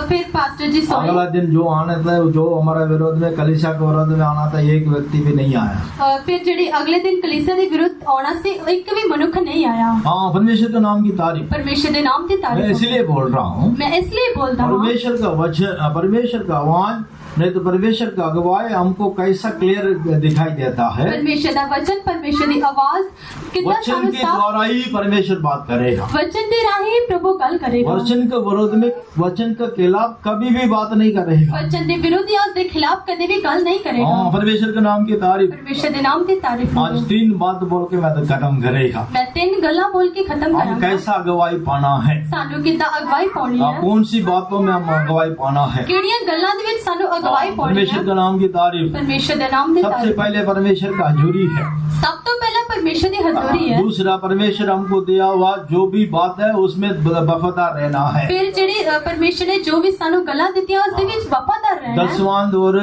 फिर पास्टर जी सोए। अगला दिन जो आने था, जो हमारा विरोध में कलीसिया के विरोध में आना था, एक व्यक्ति भी नहीं आया। फिर जेडी अगले दिन कलीसिया दे विरुद्ध आना से एक भी मनुख नहीं आया। हाँ, परमेश्वर के नाम की तारीफ। परमेश्वर के नाम की मैं तारीफ। इसलिए बोल रहा हूँ, मैं इसलिए बोलता हूँ परमेश्वर का वचन, परमेश्वर का आवाज नहीं तो परमेश्वर का अगुवाई हमको कैसा क्लियर दिखाई देता है। परमेश्वर का वचन, परमेश्वर की आवाज कितना वचन के द्वारा ही परमेश्वर बात करेगा। वचन दे राही प्रभु गल करेगा। वचन के विरोध में, वचन के खिलाफ कभी भी बात नहीं करेगा। वचन के विरोध या उसके खिलाफ कभी भी गल नहीं करेगा। हाँ, परमेश्वर के नाम की तारीफ। परमेश्वर के नाम की तारीफ। आज 3 बात बोल के मैं तो खत्म करेगा। मैं 3 गल्ला बोल के खत्म हम करांगा। कैसा अगुवाई पाना है, सानू कितना अगवाई पाउनी है, कौन सी बातों में हम अगुवाई पाना है। किहड़ियां गल्लां दे विच सानू अगवाई पाउनी परमेश्वर है। के नाम की तारीफ। परमेश्वर के नाम की सबसे तारीफ। पहले परमेश्वर का हजूरी है। सब तो पहला परमेश्वर की हजूरी है। दूसरा, परमेश्वर हमको दिया हुआ जो भी बात है उसमें वफादार रहना है। फिर जेडी परमेश्वर ने जो भी सानू गल्लां दित्तियां उस दे विच वफादार रहना है। दसवां और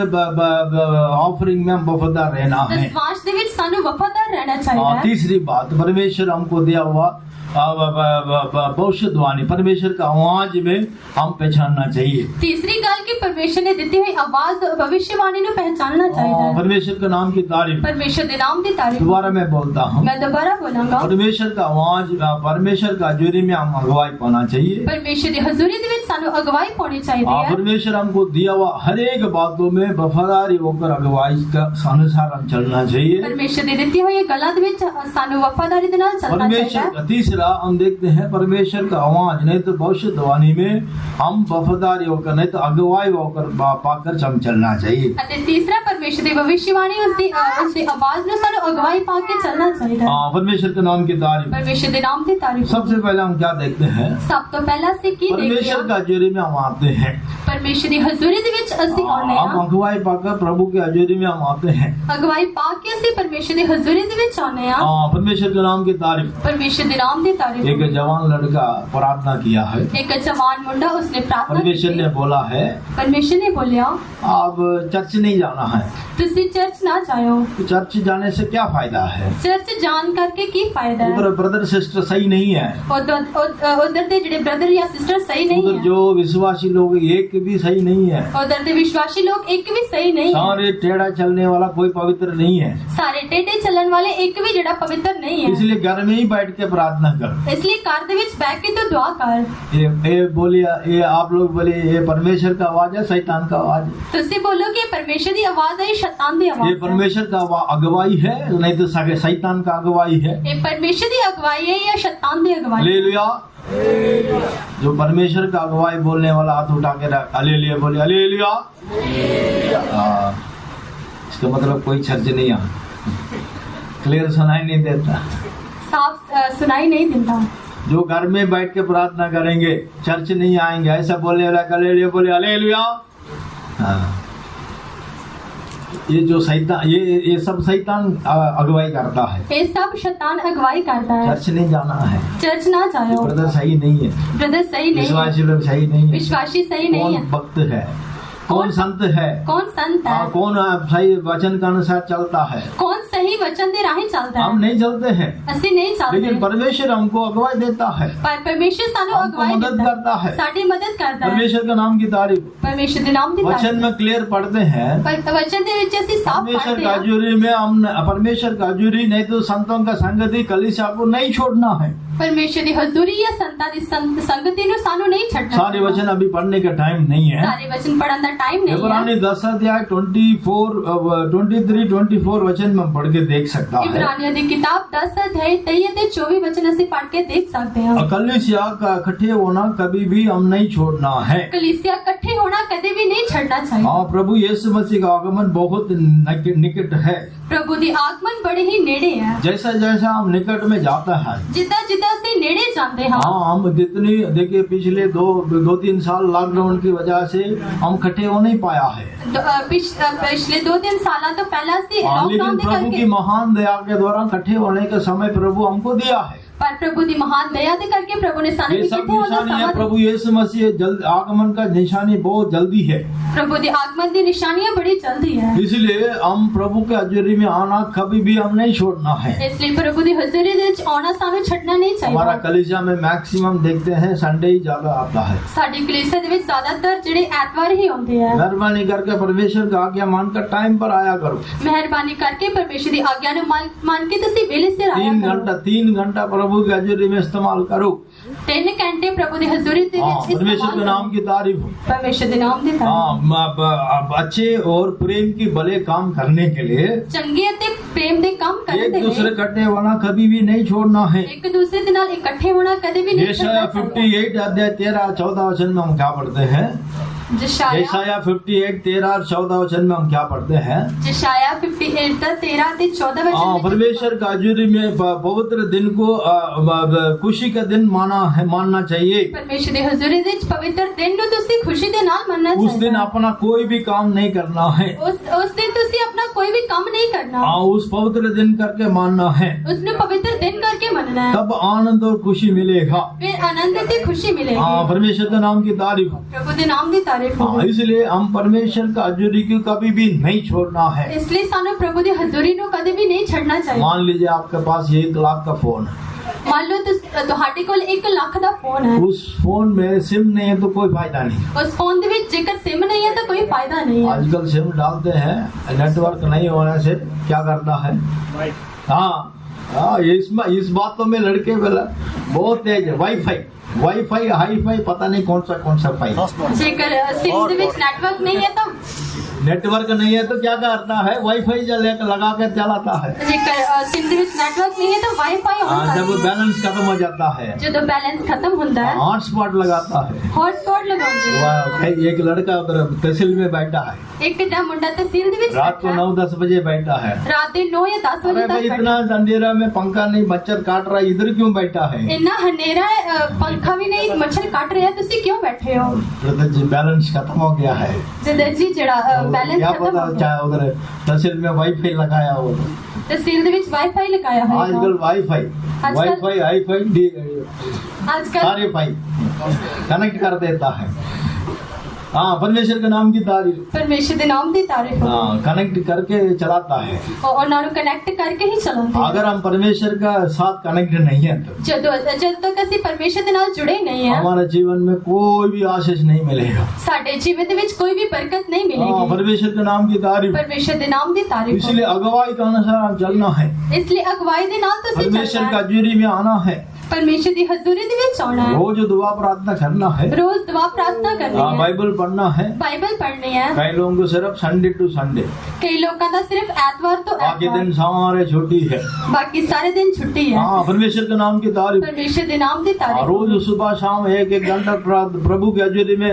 ऑफरिंग में हम वफादार रहना है। दसवांश दे विच सानू वफादार रहना चाहिए। तीसरी बात, परमेश्वर हमको दिया हुआ भविष्यवाणी, परमेश्वर का आवाज में हम पहचानना चाहिए। तीसरी गल की परमेश्वर ने दी हुई आवाज भविष्यवाणी को पहचानना चाहिए। परमेश्वर के नाम की तारीफ। परमेश्वर के नाम की तारीफ। दोबारा मैं बोलता हूँ, मैं दोबारा बोलूंगा। परमेश्वर का आवाज, परमेश्वर का हजूरी में हम अगुवाई पाना चाहिए। परमेश्वर की हजूरी दे विच सानू अगवाई पानी चाहिए। परमेश्वर हमको दिया हुआ हर एक बातों में वफादारी होकर अगुवाई का अनुसार हम चलना चाहिए। परमेश्वर की दी हुई गल्लां दे विच सानू वफादारी दे नाल चलना चाहिए। परमेश्वर, तीसरा हम देखते हैं परमेश्वर का आवाज नहीं तो भविष्यवाणी में हम वफादारी होकर नहीं तो अगुवाई होकर पाकर हम चलना चाहिए। तीसरा, परमेश्वर की भविष्यवाणी उसकी आवाज में सानू अगवाई पाके चलना चाहिए। परमेश्वर के नाम की तारीफ। परमेश्वर के नाम की तारीफ। सबसे पहले हम क्या देखते हैं, सब तो पहला से की परमेश्वर का हजूरी में हम आते हैं। परमेश्वर की हजूरी दे विच ਅਸੀਂ आने हम अगुवाई पाकर प्रभु की हजूरी में हम आते हैं। अगवाई पाके ਅਸੀਂ परमेश्वर की हजूरी दे विच आने आ। परमेश्वर के नाम की तारीफ। परमेश्वर के नाम की तारीफ। एक जवान लड़का प्रार्थना किया है। एक जवान मुंडा उसने प्रार्थना परमेश्वर ने बोला है, परमेश्वर ने बोलिया अब चर्च नहीं जाना है। तुसी चर्च ना जाओ। चर्च जाने से क्या फायदा है, चर्च जान करके की फायदा है। उधर ब्रदर सिस्टर सही नहीं है, उधर दे जेडे ब्रदर या सिस्टर सही नहीं उधर है। जो विश्वासी लोग एक भी सही नहीं है, उधर दे विश्वासी लोग एक भी सही नहीं है। सारे टेढ़ा चलने वाला कोई पवित्र नहीं है। सारे टेढ़े चलन वाले एक भी जेड़ा पवित्र नहीं है। इसलिए घर में ही बैठ के प्रार्थना कर। इसलिए कार दे विच बैठ के तो दुआ कर। ये बोलिए, ये आप लोग बोले ये परमेश्वर का आवाज है शैतान का आवाज है? तुसी बोलो कि परमेश्वर की आवाज है शैतान की आवाज ये परमेश्वर का अगुवाई है नहीं तो शैतान का अगुवाई है? ये परमेश्वर की अगुवाई है या शैतान की अगुवाई? हालेलुया। जो परमेश्वर का अगुवाई बोलने वाला हाथ उठा के रख, हालेलुया बोले, हालेलुया। इसका मतलब कोई चर्च नहीं आ, क्लियर सुनाई नहीं देता, साफ सुनाई नहीं देता। जो घर में बैठ के प्रार्थना करेंगे, चर्च नहीं आएंगे, ऐसा बोलने वाला हालेलुया बोले, हालेलुया। ये जो शैतान, ये सब शैतान अगुवाई करता है। ये सब शैतान अगुवाई करता है। चर्च नहीं जाना है, चर्च ना जाओ। ब्रदर सही नहीं है, ब्रदर सही नहीं है, विश्वासी लोग सही नहीं है, विश्वासी सही नहीं है। कौन भक्त है, कौन संत है, कौन संत है, कौन सही वचन के अनुसार चलता है? कौन सही वचन दे राही चलता है? हम नहीं चलते हैं, ਅਸੀਂ नहीं चलते। लेकिन परमेश्वर हमको अगुवाई देता है, परमेश्वर सानू हमको अगुवाई मदद करता है, साडी मदद करता है। परमेश्वर का नाम की तारीफ। परमेश्वर के नाम की वचन में क्लियर पढ़ते हैं, वचन दे विच ਅਸੀਂ साफ परमेश्वर पढ़ते का हैं। हजूरी में हम, परमेश्वर का हजूरी नहीं तो संतों का संगति कलीसिया को नहीं छोड़ना है। परमेश्वर की हजूरी या संतां दी संगति नु सानू नहीं छड्डना। सारे वचन अभी पढ़ने का टाइम नहीं है, सारे वचन पढ़ने का टाइम नहीं है। इब्रानी 10 अध्याय 23-24 वचन में पढ़ के देख सकता है। इब्रानियों की किताब 10 अध्याय 23-24 वचन ਅਸੀਂ पढ़ के देख सकते हैं। कलीसिया का इकट्ठे होना कभी भी हम नहीं छोड़ना है। कलीसिया इकट्ठे होना कभी भी नहीं छड़ना चाहिए। हाँ, प्रभु यीशु मसीह का आगमन बहुत निकट है। प्रभु दी आगमन बड़े ही नेड़े है। जैसा जैसा हम निकट में जाता है, जितना जितना से नेड़े जाते हैं। हाँ, हम जितनी देखिए पिछले 2-3 साल लॉकडाउन की वजह से हम इकट्ठे हो नहीं पाया है। पिछले 2-3 साल तो पहला से लेकिन लॉकडाउन प्रभु की महान दया के द्वारा इकट्ठे होने का समय प्रभु हमको दिया है। पर प्रभु दी महान दया दे करके प्रभु ने सानू ये सब किथे होना निशानी है। समा प्रभु यीशु मसीह जल्द आगमन का निशानी बहुत जल्दी है, प्रभु दी आगमन दी निशानियां बड़ी जल्दी है। इसलिए हम प्रभु के हजूरी में आना कभी भी हम नहीं छोड़ना है। इसलिए प्रभु दी हजूरी दे विच आना सानू छड़ना नहीं हमारा चाहिए। कलीसिया में मैक्सिमम देखते हैं संडे ही ज्यादा आता है। साडी कलीसिया दे विच ज्यादातर जेडे एतवार ही आउंदे हैं। मेहरबानी करके परमेश्वर का आज्ञा मानकर टाइम पर आया करो। मेहरबानी करके परमेश्वर दी आज्ञा नु मान के तुसी वेले सिर आया 3 घंटा प्रभु की हजूरी में इस्तेमाल करो। 3 घंटे प्रभु दी हजूरी दे विच परमेश्वर के नाम की तारीफ हो। परमेश्वर दे नाम दे अच्छे और प्रेम की भले काम करने के लिए चंगे ते प्रेम दे काम करने एक दूसरे इकट्ठे होना कभी भी नहीं छोड़ना है। एक दूसरे के नाल इकट्ठे होना कभी भी नहीं यशाया 58 अध्याय 13-14 वचन में हम क्या पढ़ते हैं? यशाया 58 13-14 वचन में हम क्या पढ़ते हैं? यशाया 58 13-14 वचन। परमेश्वर का हजूरी में पवित्र दिन को खुशी का दिन मानना चाहिए। परमेश्वर दे हजूरी दे पवित्र दिन नु तुसी खुशी दे नाल मनना चाहिए। उस दिन अपना कोई भी काम नहीं करना है। उस दिन तुसी अपना कोई भी काम नहीं करना। उस पवित्र दिन करके मानना है। उसने पवित्र दिन करके मनना है। तब आनंद और खुशी मिलेगा। फिर आनंद ते खुशी मिलेगी। परमेश्वर के नाम की तारीफ हो। प्रभु दे नाम दी तारीफ हो। इसलिए हम परमेश्वर का हजूरी को कभी भी नहीं छोड़ना है। इसलिए सानू प्रभु दी हजूरी नु कभी भी नहीं छड़ना चाहिए। मान लीजिए आपके पास 1 लाख का फोन है। मान लो तुहाडे कोल 1 लाख दा फोन है। उस फोन में सिम नहीं है तो कोई फायदा नहीं। उस फोन दे विच जेकर सिम नहीं है तो कोई फायदा नहीं है। आजकल सिम डालते हैं, नेटवर्क नहीं होने से क्या करता है? हाँ, इस बात तो में लड़के वाला बहुत तेज है। वाईफाई हाईफाई पता नहीं कौन सा फाई। जेकर सिम दे विच नेटवर्क नहीं है तो नेटवर्क नहीं है तो क्या करता है? वाईफाई लगा कर चलाता है। जेकर सिम दे विच नेटवर्क नहीं है तो वाईफाई ऑन जब बैलेंस खत्म हो जाता है, जो बैलेंस खत्म होता है, हॉटस्पॉट लगाता है। हॉटस्पॉट लगाते हैं। एक लड़का उधर तहसील में बैठा है, एक दा मुंडा तहसील दे विच रात को 9-10 बजे बैठा है। रात के 9 या 10 बजे तक इतना अंधेरा में पंखा नहीं, मच्छर काट रहा है, इधर क्यों बैठा है? इतना हनेरा है, पंखा भी नहीं, मच्छर काट रहे हैं, तुसी क्यों बैठे हो? बैलेंस खत्म हो गया है। जी जड़ा बैलेंस क्या खत्म पता हो गया। चाहे उधर तहसील में वाईफाई लगाया हो। तहसील दे विच वाईफाई लगाया है। आजकल वाईफाई हाईफाई आजकल सारे फाई कनेक्ट कर देता है। परमेश्वर के नाम की तारीफ। परमेश्वर के नाम की तारीफ। कनेक्ट करके चलाता है और नारू कनेक्ट करके ही चलाते हैं। अगर हम परमेश्वर का साथ कनेक्ट नहीं है तो जब तक ਅਸੀਂ परमेश्वर ਦੇ ਨਾਲ जुड़े नहीं है, हमारे जीवन में कोई भी आशीष नहीं मिलेगा। ਸਾਡੇ जीवन ਦੇ ਵਿੱਚ कोई भी बरकत नहीं मिलेगी। परमेश्वर के नाम की तारीफ। परमेश्वर के नाम की तारीफ। इसलिए अगुवाई के अनुसार हम चलना है। इसलिए अगुवाई के नाल ਤੁਸੀਂ परमेश्वर चलना का है। हजूरी में आना है। परमेश्वर की हजूरी ਦੇ ਵਿੱਚ आना है। रोज दुआ प्रार्थना करना है। रोज दुआ प्रार्थना करनी है। बाइबल पढ़ना है। बाइबल पढ़नी है। कई लोगों को सिर्फ संडे टू संडे, कई लोगों का सिर्फ एतवार तो बाकी एतवार, दिन सारे छुट्टी है। बाकी सारे दिन छुट्टी है। परमेश्वर के नाम की तारीफ। परमेश्वर के नाम की तारीफ। रोज सुबह शाम 1-1 घंटा प्रभु की हजूरी में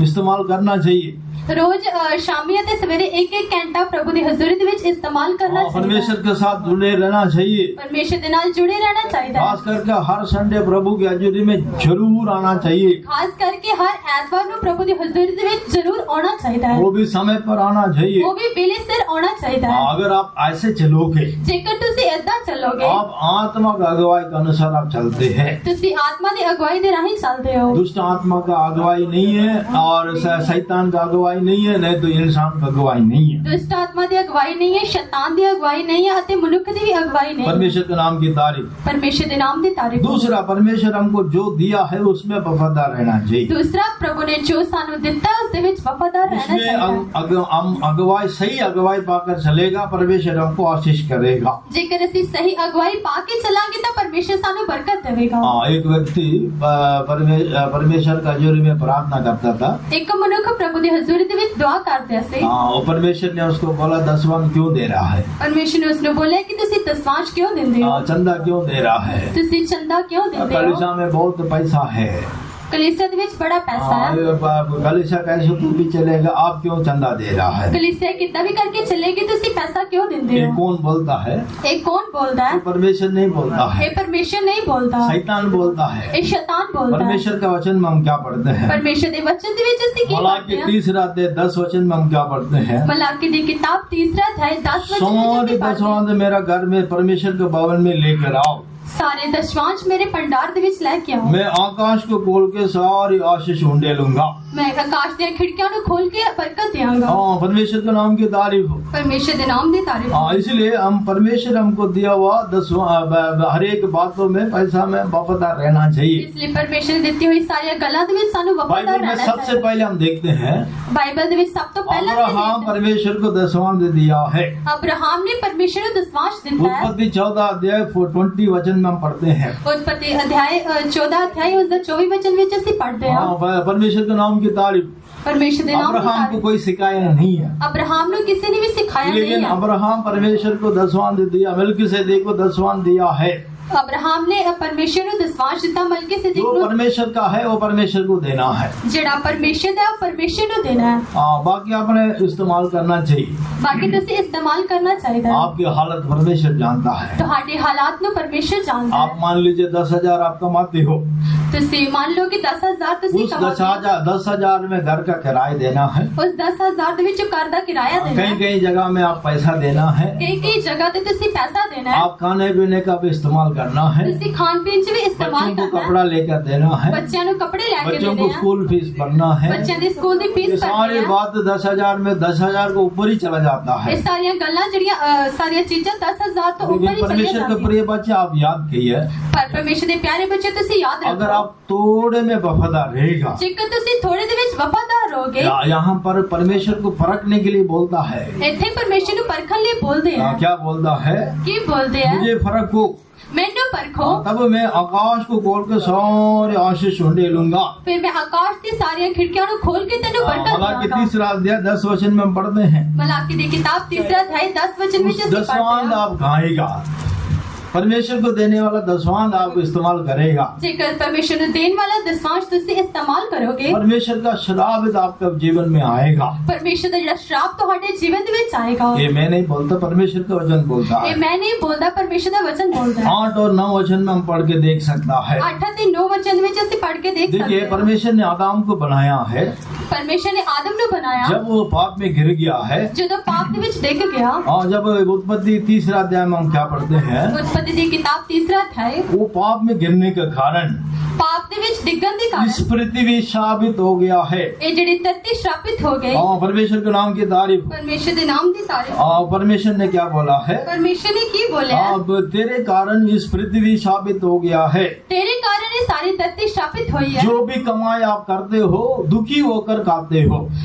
इस्तेमाल करना चाहिए। रोज शामी ते सवेरे 1-1 घंटा प्रभु की हजूरी दे विच इस्तेमाल करना चाहिए। परमेश्वर के साथ जुड़े रहना चाहिए। परमेश्वर के नाल जुड़े रहना चाहिए। खास करके हर संडे प्रभु की हजूरी में जरूर आना चाहिए। खास करके हर एतवार को प्रभु की हजूरी दे विच जरूर आना चाहिए। वो भी समय पर आना चाहिए। वो भी बेले सिर आना चाहिए। अगर आप ऐसे चलोगे, जेकर तुसी ऐदा चलोगे, आप आत्मा का अगुवाई के अनुसार आप चलते हैं। तुसी आत्मा की अगुवाई दे राही चलते हो। दुष्ट आत्मा का अगुवाई नहीं है और शैतान का अगुवाई नहीं है, नहीं तो इंसान का अगुवाई नहीं है। दुष्ट आत्मा की अगुवाई नहीं है, शैतान की अगुवाई नहीं है, अते मनुष्य की भी अगुवाई नहीं। परमेश्वर के नाम की तारीफ। परमेश्वर के नाम की तारीफ। दूसरा, परमेश्वर हमको जो दिया है उसमें वफादार रहना चाहिए। दूसरा, प्रभु ने जो सानू दिता है उसके विच वफादार रहना चाहिए। हम अगुवाई सही अगुवाई पाकर चलेगा, परमेश्वर हमको आशीष करेगा। जेकर ਅਸੀਂ सही अगुवाई पाके चलांगे तो परमेश्वर सानू बरकत देगा। एक व्यक्ति परमेश्वर का हजूरी में प्रार्थना करता था। एक मनुष्य प्रभु की हजूरी दे विच दुआ करदे सी। परमेश्वर ने उसको बोला 10वां क्यों दे रहा है? परमेश्वर ने उसने बोला कि तुसी 10वां क्यों देंदे हो? चंदा क्यों दे रहा है? तुसी चंदा क्यों देंदे हो? कलीसिया में बहुत पैसा है। कलीसिया दे विच बड़ा पैसा है। कलीसिया कैसे भी चलेगा, आप क्यों चंदा दे रहा है? कलीसिया कितना भी करके चलेगी, तुसी पैसा क्यों देंदे हो? कौन बोलता है? एक कौन बोलता है? परमेश्वर नहीं बोलता है। परमेश्वर नहीं बोलता, शैतान बोलता है। शैतान बोलता है। परमेश्वर का वचन में हम क्या पढ़ते हैं? परमेश्वर के वचन दे विच ਅਸੀਂ ਕੀ मलाकी पढ़ते हैं? 3:10 वचन में हम क्या पढ़ते हैं? मलाकी की किताब 3 अध्याय 10 वचन में सारे 10 घर में परमेश्वर के भवन में लेकर आओ। ਸਾਰੇ ਦਸ਼ਵਾਂਸ਼ ਮੇਰੇ ਭੰਡਾਰ ਦੇ ਵਿੱਚ ਲੈ ਕੇ ਆਓ। मैं आकाश को खोल के सारी आशीष उंडेलूंगा। ਮੈਂ ਆਕਾਸ਼ ਦੀਆਂ ਖਿੜਕੀਆਂ ਨੂੰ ਖੋਲ ਕੇ ਬਰਕਤ ਦੇਵਾਂਗਾ। हाँ, परमेश्वर के नाम की तारीफ हो। परमेश्वर के नाम ਦੀ ਤਾਰੀਫ। हाँ, इसलिए हम परमेश्वर हमको दिया हुआ हर एक बातों में पैसा में वफादार रहना चाहिए। इसलिए परमेश्वर ने ਦਿੱਤੀ ਹੋਈ ਸਾਰੀਆਂ ਗੱਲਾਂ ਦੇ ਵਿੱਚ ਸਾਨੂੰ ਵਫਾਦਾਰ बाइबल में ਰਹਿਣਾ सबसे ਚਾਹੀਦਾ। पहले हम देखते हैं ਬਾਈਬਲ ਦੇ ਵਿੱਚ ਸਭ ਤੋਂ ਪਹਿਲਾਂ अब्राहम परमेश्वर को दसवां दे दिया है। ਅਬਰਾहम ने परमेश्वर ਨੂੰ ਦਸਵਾਂਸ਼ ਦਿੱਤਾ ਹੈ। उत्पत्ति 14 अध्याय 20 वचन में हम पढ़ते हैं। उत्पत्ति अध्याय 14 अध्याय उसका 24 वचन ਵਿੱਚ ਅਸੀਂ पढ़ते हैं। हाँ, परमेश्वर के नाम की तारीफ। परमेश्वर के नाम अब्राहम को की कोई सिखाया नहीं है, अब्राहम ने किसी ने भी सिखाया नहीं लेकिन है। अब्राहम परमेश्वर को दसवां दे दिया, मेल्किसेदेक को दसवां दिया है। अब्राहम ने परमेश्वर ਨੂੰ ਦਸਵਾਂਸ਼ ਦਿੱਤਾ। ਮਲਕੀਸੇਦਕ जो ਨੂੰ परमेश्वर का है वो परमेश्वर को देना है। ਜਿਹੜਾ ਪਰਮੇਸ਼ਰ ਦਾ ਉਹ ਪਰਮੇਸ਼ਰ ਨੂੰ ਦੇਣਾ ਹੈ। हाँ, बाकी आपने इस्तेमाल करना चाहिए। ਬਾਕੀ ਤੁਸੀਂ ਇਸਤੇਮਾਲ ਕਰਨਾ ਚਾਹੀਦਾ ਹੈ। आपकी हालत परमेश्वर जानता है। ਤੁਹਾਡੇ ਹਾਲਾਤ ਨੂੰ ਪਰਮੇਸ਼ਰ ਜਾਣਦਾ आप ਹੈ। मान लीजिए 10,000 आप कमाते हो, ਤੁਸੀਂ ਮੰਨ ਲਓ ਕਿ 10,000 ਤੁਸੀਂ उस ਕਮਾਉਂਦੇ ਹੋ। 10,000 में घर का किराया देना है। ਉਸ 10,000 ਦੇ ਵਿੱਚ ਘਰ ਦਾ ਕਿਰਾਇਆ ਦੇਣਾ कई ਹੈ। कई जगह में आप पैसा देना है। ਕਈ ਜਗ੍ਹਾ ਤੇ ਤੁਸੀਂ ਪੈਸਾ ਦੇਣਾ ਹੈ। आप खाने पीने का भी इस्तेमाल करना है। ਤੁਸੀਂ ਖਾਣ ਪੀਣ 'ਚ ਵੀ बच्चों ਇਸਤੇਮਾਲ को ਕਰਨਾ कपड़ा लेकर देना ਹੈ। है। ਬੱਚਿਆਂ ਨੂੰ ਕੱਪੜੇ ਲੈ ਕੇ बच्चों ਦੇਣੇ को ਆ। स्कूल फीस भरना है। ਬੱਚਿਆਂ ਦੀ ਸਕੂਲ ਦੀ ये ਫੀਸ सारी ਭਰਨੀ ਆ। बात 10,000 में 10,000 को ऊपर ही चला जाता है। ਇਹ ਸਾਰੀਆਂ ਗੱਲਾਂ ਜਿਹੜੀਆਂ ਸਾਰੀਆਂ ਚੀਜ਼ਾਂ 10,000 ਤੋਂ ਉੱਪਰ लेकिन ਹੀ ਚਲੀਆਂ परमेश्वर के ਜਾਂਦੀਆਂ। प्रिय बच्चे आप याद कीजिए, ਪਰ ਪਰਮੇਸ਼ਰ ਦੇ ਪਿਆਰੇ ਬੱਚੇ ਤੁਸੀਂ ਯਾਦ अगर ਰੱਖੋ, आप थोड़े में वफादार रहेगा, ਜੇਕਰ ਤੁਸੀਂ ਥੋੜੇ ਦੇ ਵਿੱਚ ਵਫਾਦਾਰ ਰਹੋਗੇ। यहाँ पर परमेश्वर को परखने के लिए बोलता है। ਇੱਥੇ ਪਰਮੇਸ਼ਰ ਨੂੰ ਪਰਖਣ ਲਈ ਬੋਲਦੇ ਆ। क्या बोलता है? ਕੀ ਬੋਲਦੇ ਆ? मुझे फर्क हो, ਮੈਨੂੰ ਪਰਖੋ, तब मैं आकाश को खोल के सारे आशीष उंडेलूंगा। ਫਿਰ ਮੈਂ ਆਕਾਸ਼ ਦੀ ਸਾਰੀਆਂ ਖਿੜਕੀਆਂ ਨੂੰ ਖੋਲ ਕੇ ਤੈਨੂੰ ਬਰਕਤ हालांकि ਦੇਵਾਂਗਾ। 3 अध्याय 10 वचन में हम पढ़ते हैं, ਮਲਾਕੀ ਦੀ ਕਿਤਾਬ 3 ਅਧਿਆਇ 10 वचन ਵਿੱਚ उस ਅਸੀਂ दसवांध ਪढ़ते ਹਾਂ। आप खाएगा। परमेश्वर को देने वाला दसवांध आप इस्तेमाल करेगा। ਜੇਕਰ ਪਰਮੇਸ਼ਰ ਨੂੰ ਦੇਣ ਵਾਲਾ ਦਸਵਾਂਸ਼ ਤੁਸੀਂ ਇਸਤੇਮਾਲ ਕਰੋਗੇ, परमेश्वर का श्राप आपके जीवन में आएगा। ਪਰਮੇਸ਼ਰ ਦਾ ਜਿਹੜਾ ਸ਼ਰਾਪ ਤੁਹਾਡੇ ਜੀਵਨ ਦੇ ਵਿੱਚ ਆਏਗਾ। ये मैं नहीं बोलता, परमेश्वर का वचन बोलता है। ਇਹ ਮੈਂ ਨਹੀਂ ਬੋਲਦਾ, ਪਰਮੇਸ਼ਰ ਦਾ ਵਚਨ ਬੋਲਦਾ ਹੈ। 8 और 9 वचन में हम पढ़ के देख सकता है। 8 ਤੇ 9 वचन ਵਿੱਚ ਅਸੀਂ पढ़ के देख सकते देखिए, हैं। परमेश्वर ने आदम को बनाया है। परमेश्वर ने आदम ਨੂੰ बनाया जब वो पाप में गिर गया है, ਜਦੋਂ ਪਾਪ ਦੇ ਵਿੱਚ ਡਿੱਗ ਗਿਆ। और जब उत्पत्ति 3 अध्याय में हम क्या पढ़ते हैं, उत्पत्ति ਦੀ किताब 3 अध्याय वो पाप में गिरने के कारण पाप ਦੇ ਵਿੱਚ ਡਿੱਗਣ ਦੇ इस ਕਾਰਨ पृथ्वी शापित हो गया है। ਇਹ ਜਿਹੜੀ ਧਰਤੀ ਸ਼ਰਾਪਿਤ ਹੋ ਗਈ। और परमेश्वर के नाम की तारीफ। परमेश्वर ਦੇ ਨਾਮ ਦੀ ਤਾਰੀਫ। और परमेश्वर ने क्या बोला है? परमेश्वर ने ਕੀ ਬੋਲਿਆ? अब तेरे कारण इस पृथ्वी शापित हो गया है। तेरे कारण ये सारी धरती शापित हुई है। जो भी कमाई आप करते हो, दुखी होकर खाते हो।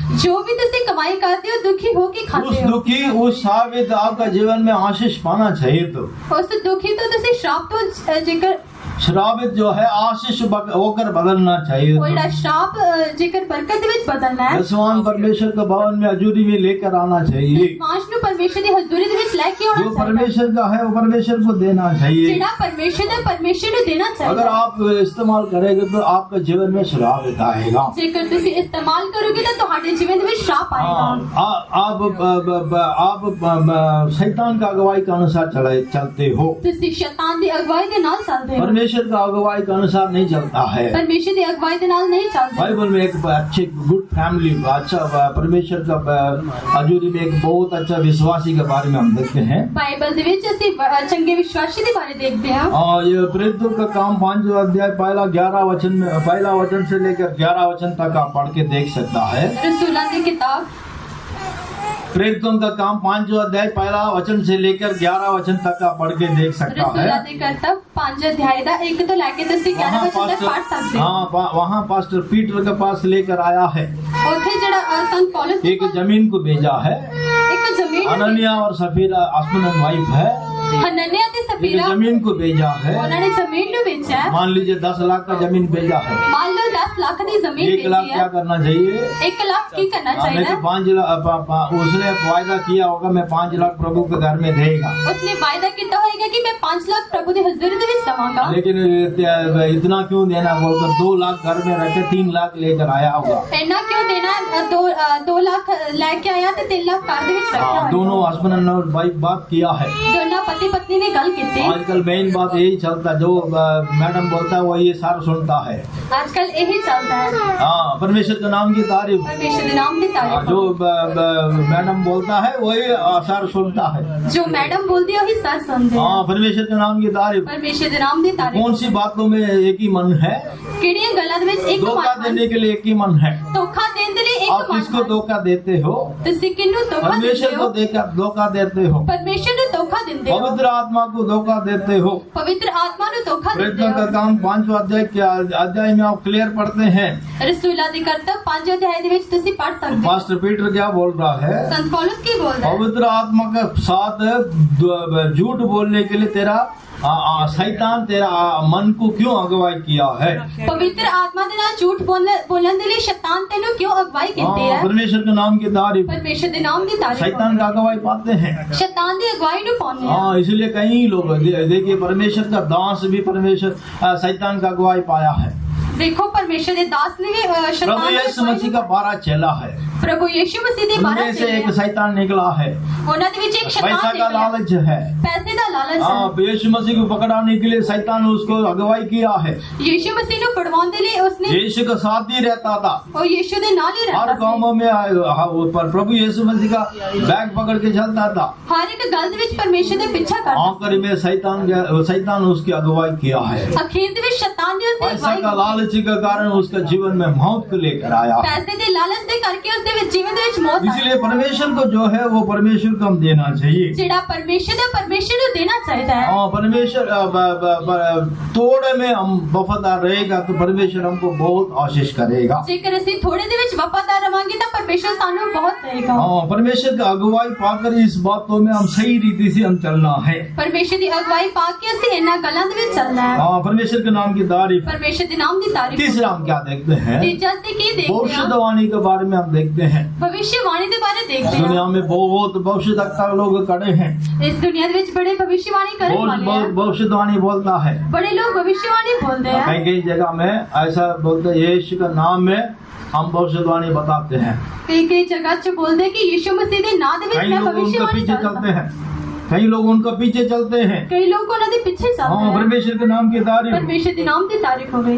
जो भी तुसी कमाई करते हो दुखी होके उस खाते हो। दुखी उस शापित आपका जीवन में आशीष पाना चाहिए। तो उस दुखी तो तुसी श्राप तो जेकर श्रापित जो है आशीष होकर बदलना चाहिए। वो ਜਿਹੜਾ श्राप जेकर बरकत ਦੇ ਵਿੱਚ ਬਦਲਣਾ ਹੈ। दसवां परमेश्वर के भवन में हजूरी में लेकर आना चाहिए। पांच ਨੂੰ परमेश्वर ਦੀ ਹਜ਼ੂਰੀ ਦੇ ਵਿੱਚ ਲੈ ਕੇ ਆਉਣਾ जो ਚਾਹੀਦਾ। परमेश्वर का है वो परमेश्वर को देना चाहिए। ਜਿਹੜਾ परमेश्वर ਦਾ परमेश्वर ਨੂੰ ਦੇਣਾ अगर ਚਾਹੀਦਾ। आप इस्तेमाल करेंगे तो आपका जीवन में श्रापित आएगा। जेकर तुसी इस्तेमाल करोगे तो ਤੁਹਾਡੇ ਜੀਵਨ ਦੇ ਵਿੱਚ श्राप आएगा। आप शैतान का अगुवाई के अनुसार चलते हो। तुसी शैतान ਦੀ ਅਗਵਾਈ ਦੇ ਨਾਲ ਚੱਲਦੇ ਹੋ। परमेश्वर का अगुवाई के अनुसार नहीं चलता है। परमेश्वर ਦੀ ਅਗਵਾਈ ਦੇ ਨਾਲ ਨਹੀਂ ਚੱਲਦੇ। बाइबल में एक अच्छे गुड फैमिली अच्छा परमेश्वर का हजूरी में एक बहुत अच्छा विश्वासी के बारे में हम देखते हैं। बाइबल ਦੇ ਵਿੱਚ ਅਸੀਂ ਚੰਗੇ ਵਿਸ਼ਵਾਸੀ ਦੇ ਬਾਰੇ ਦੇਖਦੇ ਹਾਂ। और ये प्रेरितों का काम 5 अध्याय पहला 11 वचन से लेकर 11 वचन तक आप पढ़ के देख सकता है। रसूलां ਦੀ किताब प्रेरितों का काम 5 अध्याय पहला वचन से लेकर 11 वचन तक आप पढ़ के देख सकता है। रसूलां ਦੇ ਕਰਤੱਵ 5 अध्याय ਦਾ 1 ਤੋਂ ਲੈ ਕੇ ਤੁਸੀਂ 11 ਵਚਨ ਤੱਕ ਪढ़ ਸਕਦੇ ਹੋ। हाँ, वहाँ पास्टर पीटर के पास लेकर आया है। ਉੱਥੇ ਜਿਹੜਾ ਸੰਤ ਪੌਲਸ एक जमीन को भेजा है। ਇੱਕ ਜ਼ਮੀਨ अनन्या और सफीरा हस्बैंड एंड वाइफ है। हनन्या ਤੇ एक सफीरा जमीन को भेजा है। ਉਹਨਾਂ ਨੇ ਜ਼ਮੀਨ ਨੂੰ ਵੇਚਿਆ ਹੈ। मान लीजिए 10 लाख का जमीन भेजा है। मान लो 10 ਲੱਖ ਦੀ ਜ਼ਮੀਨ 1 लाख ਵੇਚੀ क्या ਹੈ। करना चाहिए? 1 ਲੱਖ ਕੀ करना नहीं चाहिए? तो 5 लाख उसने वायदा किया होगा मैं 5 लाख प्रभु के घर में देगा। उसने वायदा किया होगा कि मैं 5 लाख प्रभु ਦੀ ਹਜ਼ੂਰੀ ਦੇ ਵਿੱਚ ਦਵਾਂਗਾ। लेकिन इतना क्यों देना बोलकर 2 लाख घर में रखे 3 लाख लेकर आया होगा। ਇੰਨਾ ਕਿਉਂ ਦੇਣਾ? 2 ਲੱਖ ਲੈ ਕੇ ਆਇਆ ਤੇ 3 ਲੱਖ ਘਰ ਦੇ ਵਿੱਚ ਰੱਖਿਆ ਹੋਇਆ। दोनों हस्बैंड एंड वाइफ बात किया है। ਦੋਨਾਂ ਪਤੀ ਪਤਨੀ ਨੇ ਗੱਲ ਕੀਤੀ। आजकल मेन बात यही चलता, जो मैडम बोलता है वो ये सारा सुनता है। आजकल यही ਚੱਲਦਾ ਹੈ। हाँ, परमेश्वर के नाम की तारीफ। परमेश्वर ਦੇ ਨਾਮ ਦੀ ਤਾਰੀਫ जो मैडम बोलता है वही सर सुनता है। जो मैडम बोलती है वही सर सुनते हैं। हाँ, परमेश्वर के नाम की तारीफ। परमेश्वर ਦੇ ਨਾਮ ਦੀ ਤਾਰੀਫ। कौन सी बातों में एक ही मन है? ਕਿਹੜੀਆਂ ਗੱਲਾਂ ਦੇ ਵਿੱਚ ਇੱਕ धोखा ਮਨ देने के लिए एक ही मन है। ਧੋਖਾ ਦੇਣ ਦੇ ਲਈ आप ਇੱਕ ਮਨ किसको धोखा देते हो? ਤੁਸੀਂ ਕਿਹਨੂੰ ਧੋਖਾ ਦਿੰਦੇ परमेश्वर को ਹੋ? धोखा देते हो। परमेश्वर ਨੂੰ ਧੋਖਾ ਦਿੰਦੇ ਹੋ। पवित्र आत्मा को धोखा देते हो। पवित्र आत्मा ਨੂੰ ਧੋਖਾ ਦਿੰਦੇ प्रयत्न का ਹੋ। काम 5वां अध्याय में आप क्लियर पढ़ते हैं। रसूलों ਦੀ ਕਰਤੱਵ 5 ਅਧਿਆਇ ਦੇ ਵਿੱਚ ਤੁਸੀਂ ਪੜ੍ਹ ਸਕਦੇ ਹੋ। पास्टर पीटर क्या बोल रहा है? संत पौलुस की बोल रहा है। पवित्र आत्मा के साथ झूठ बोलने के लिए तेरा शैतान तेरा मन को क्यों अगुवाई किया है? पवित्र आत्मा ਦੇ ਨਾਲ ਝੂਠ ਬੋਲਣ ਦੇ ਲਈ ਸ਼ੈਤਾਨ ਤੈਨੂੰ ਕਿਉਂ ਅਗਵਾਈ ਕੀਤੀ ਹੈ? परमेश्वर के नाम की तारीफ। परमेश्वर ਦੇ ਨਾਮ ਦੀ ਤਾਰੀਫ। शैतान का अगुवाई पाते हैं। शैतान ਦੀ ਅਗਵਾਈ ਨੂੰ ਪਾਉਂਦੇ ਆ। हाँ, इसलिए कई लोग देखिए परमेश्वर का दास भी परमेश्वर शैतान का अगुवाई पाया है। देखो परमेश्वर ਦੇ ਦਾਸ ਨੇ ਵੀ ਸ਼ੈਤਾਨ प्रभु यीशु मसीह का 12 चेला है। प्रभु यीशु मसीह ਦੇ 12 उनमें से एक शैतान निकला है। ਉਹਨਾਂ ਦੇ ਵਿੱਚ ਇੱਕ पैसा शैतान का ਨਿਕਲਿਆ। लालच है। पैसे ਦਾ ਲਾਲਚ ਹੈ। हाँ, यीशु मसीह को पकड़ाने के लिए शैतान उसको अगुवाई किया है। यीशु मसीह ਨੂੰ ਪੜਵਾਉਣ ਦੇ ਲਈ ਉਸਨੇ यीशु का साथ ही रहता था। ਉਹ ਯੀਸ਼ु ਦੇ ਨਾਲ ਹੀ हर ਰਹਿੰਦਾ ਸੀ। कामों में प्रभु यीशु मसीह का बैग पकड़ के चलता था। ਹਰ ਇੱਕ ਗੱਲ ਦੇ ਵਿੱਚ ਪਰਮੇਸ਼ਰ ਦੇ ਪਿੱਛਾ ਕਰਦਾ। आखिर में शैतान उसकी अगुवाई किया है। ਅਖੀਰ ਦੇ ਵਿੱਚ ਸ਼ੈਤਾਨ ਨੇ ਉਸਦੀ पैसा का ਅਗਵਾਈ लालच के कारण उसका जीवन में मौत को लेकर आया। ਪੈਸੇ ਦੇ ਲਾਲਚ ਦੇ ਕਰਕੇ ਉਸਦੇ ਵਿੱਚ ਜੀਵਨ ਦੇ ਵਿੱਚ ਮੌਤ ਆਈ। इसलिए परमेश्वर को जो है वो परमेश्वर को हम देना चाहिए। ਜਿਹੜਾ ਪਰਮੇਸ਼ਰ ਦਾ ਪਰਮੇਸ਼ਰ ਨੂੰ ਦੇਣਾ ਚਾਹੀਦਾ ਹੈ। हाँ, परमेश्वर तोड़े में हम वफादार रहेगा तो परमेश्वर हमको बहुत आशीष करेगा। ਜੇਕਰ ਅਸੀਂ ਥੋੜੇ ਦੇ ਵਿੱਚ ਵਫਾਦਾਰ ਰਵਾਂਗੇ ਤਾਂ ਪਰਮੇਸ਼ਰ ਸਾਨੂੰ ਬਹੁਤ ਦੇਗਾ। हाँ, परमेश्वर का अगुवाई पाकर इस बातों में हम सही रीति से हम चलना है। ਪਰਮੇਸ਼ਰ ਦੀ ਅਗਵਾਈ ਪਾ ਕੇ ਅਸੀਂ ਇਹਨਾਂ ਗੱਲਾਂ ਦੇ ਵਿੱਚ ਚੱਲਣਾ ਹੈ। हाँ, परमेश्वर के नाम की तारीफ। ਪਰਮੇਸ਼ਰ ਦੇ ਨਾਮ ਦੀ ਤਾਰੀਫ। तीसरा हम क्या देखते हैं? ਤੀਜਾ ਅਸੀਂ ਕੀ ਦੇਖਦੇ ਹਾਂ? भविष्यवाणी के बारे में हम देखते हैं। ਭਵਿष्यवाणी ਦੇ ਬਾਰੇ इस ਦੇਖਦੇ ਹਾਂ। दुनिया में बहुत भविष्यवक्ता लोग खड़े हैं। ਇਸ ਦੁਨੀਆ ਦੇ ਵਿੱਚ ਬੜੇ ਭਵਿष्यवाणी ਕਰਨ ਵਾਲੇ बहुत हैं। भविष्यवाणी बोलता है। बड़े लोग भविष्यवाणी बोलते हैं। कई कई जगह में ऐसा बोलते हैं, यीशु का नाम में हम भविष्यवाणी बताते हैं। कई कई जगह च बोलते हैं कि यीशु मसीह ਦੇ ਨਾਂ ਦੇ ਵਿੱਚ कई मैं लोग उनके भविष्यवाणी पीछे करता चलते हैं। कई लोग उनके पीछे चलते हैं। कई लोग ਉਹਨਾਂ ਦੇ ਪਿੱਛੇ ਚੱਲਦੇ हाँ, हैं। परमेश्वर के नाम की तारीफ। परमेश्वर ਦੇ ਨਾਮ ਦੀ ਤਾਰੀਫ ਹੋਵੇ।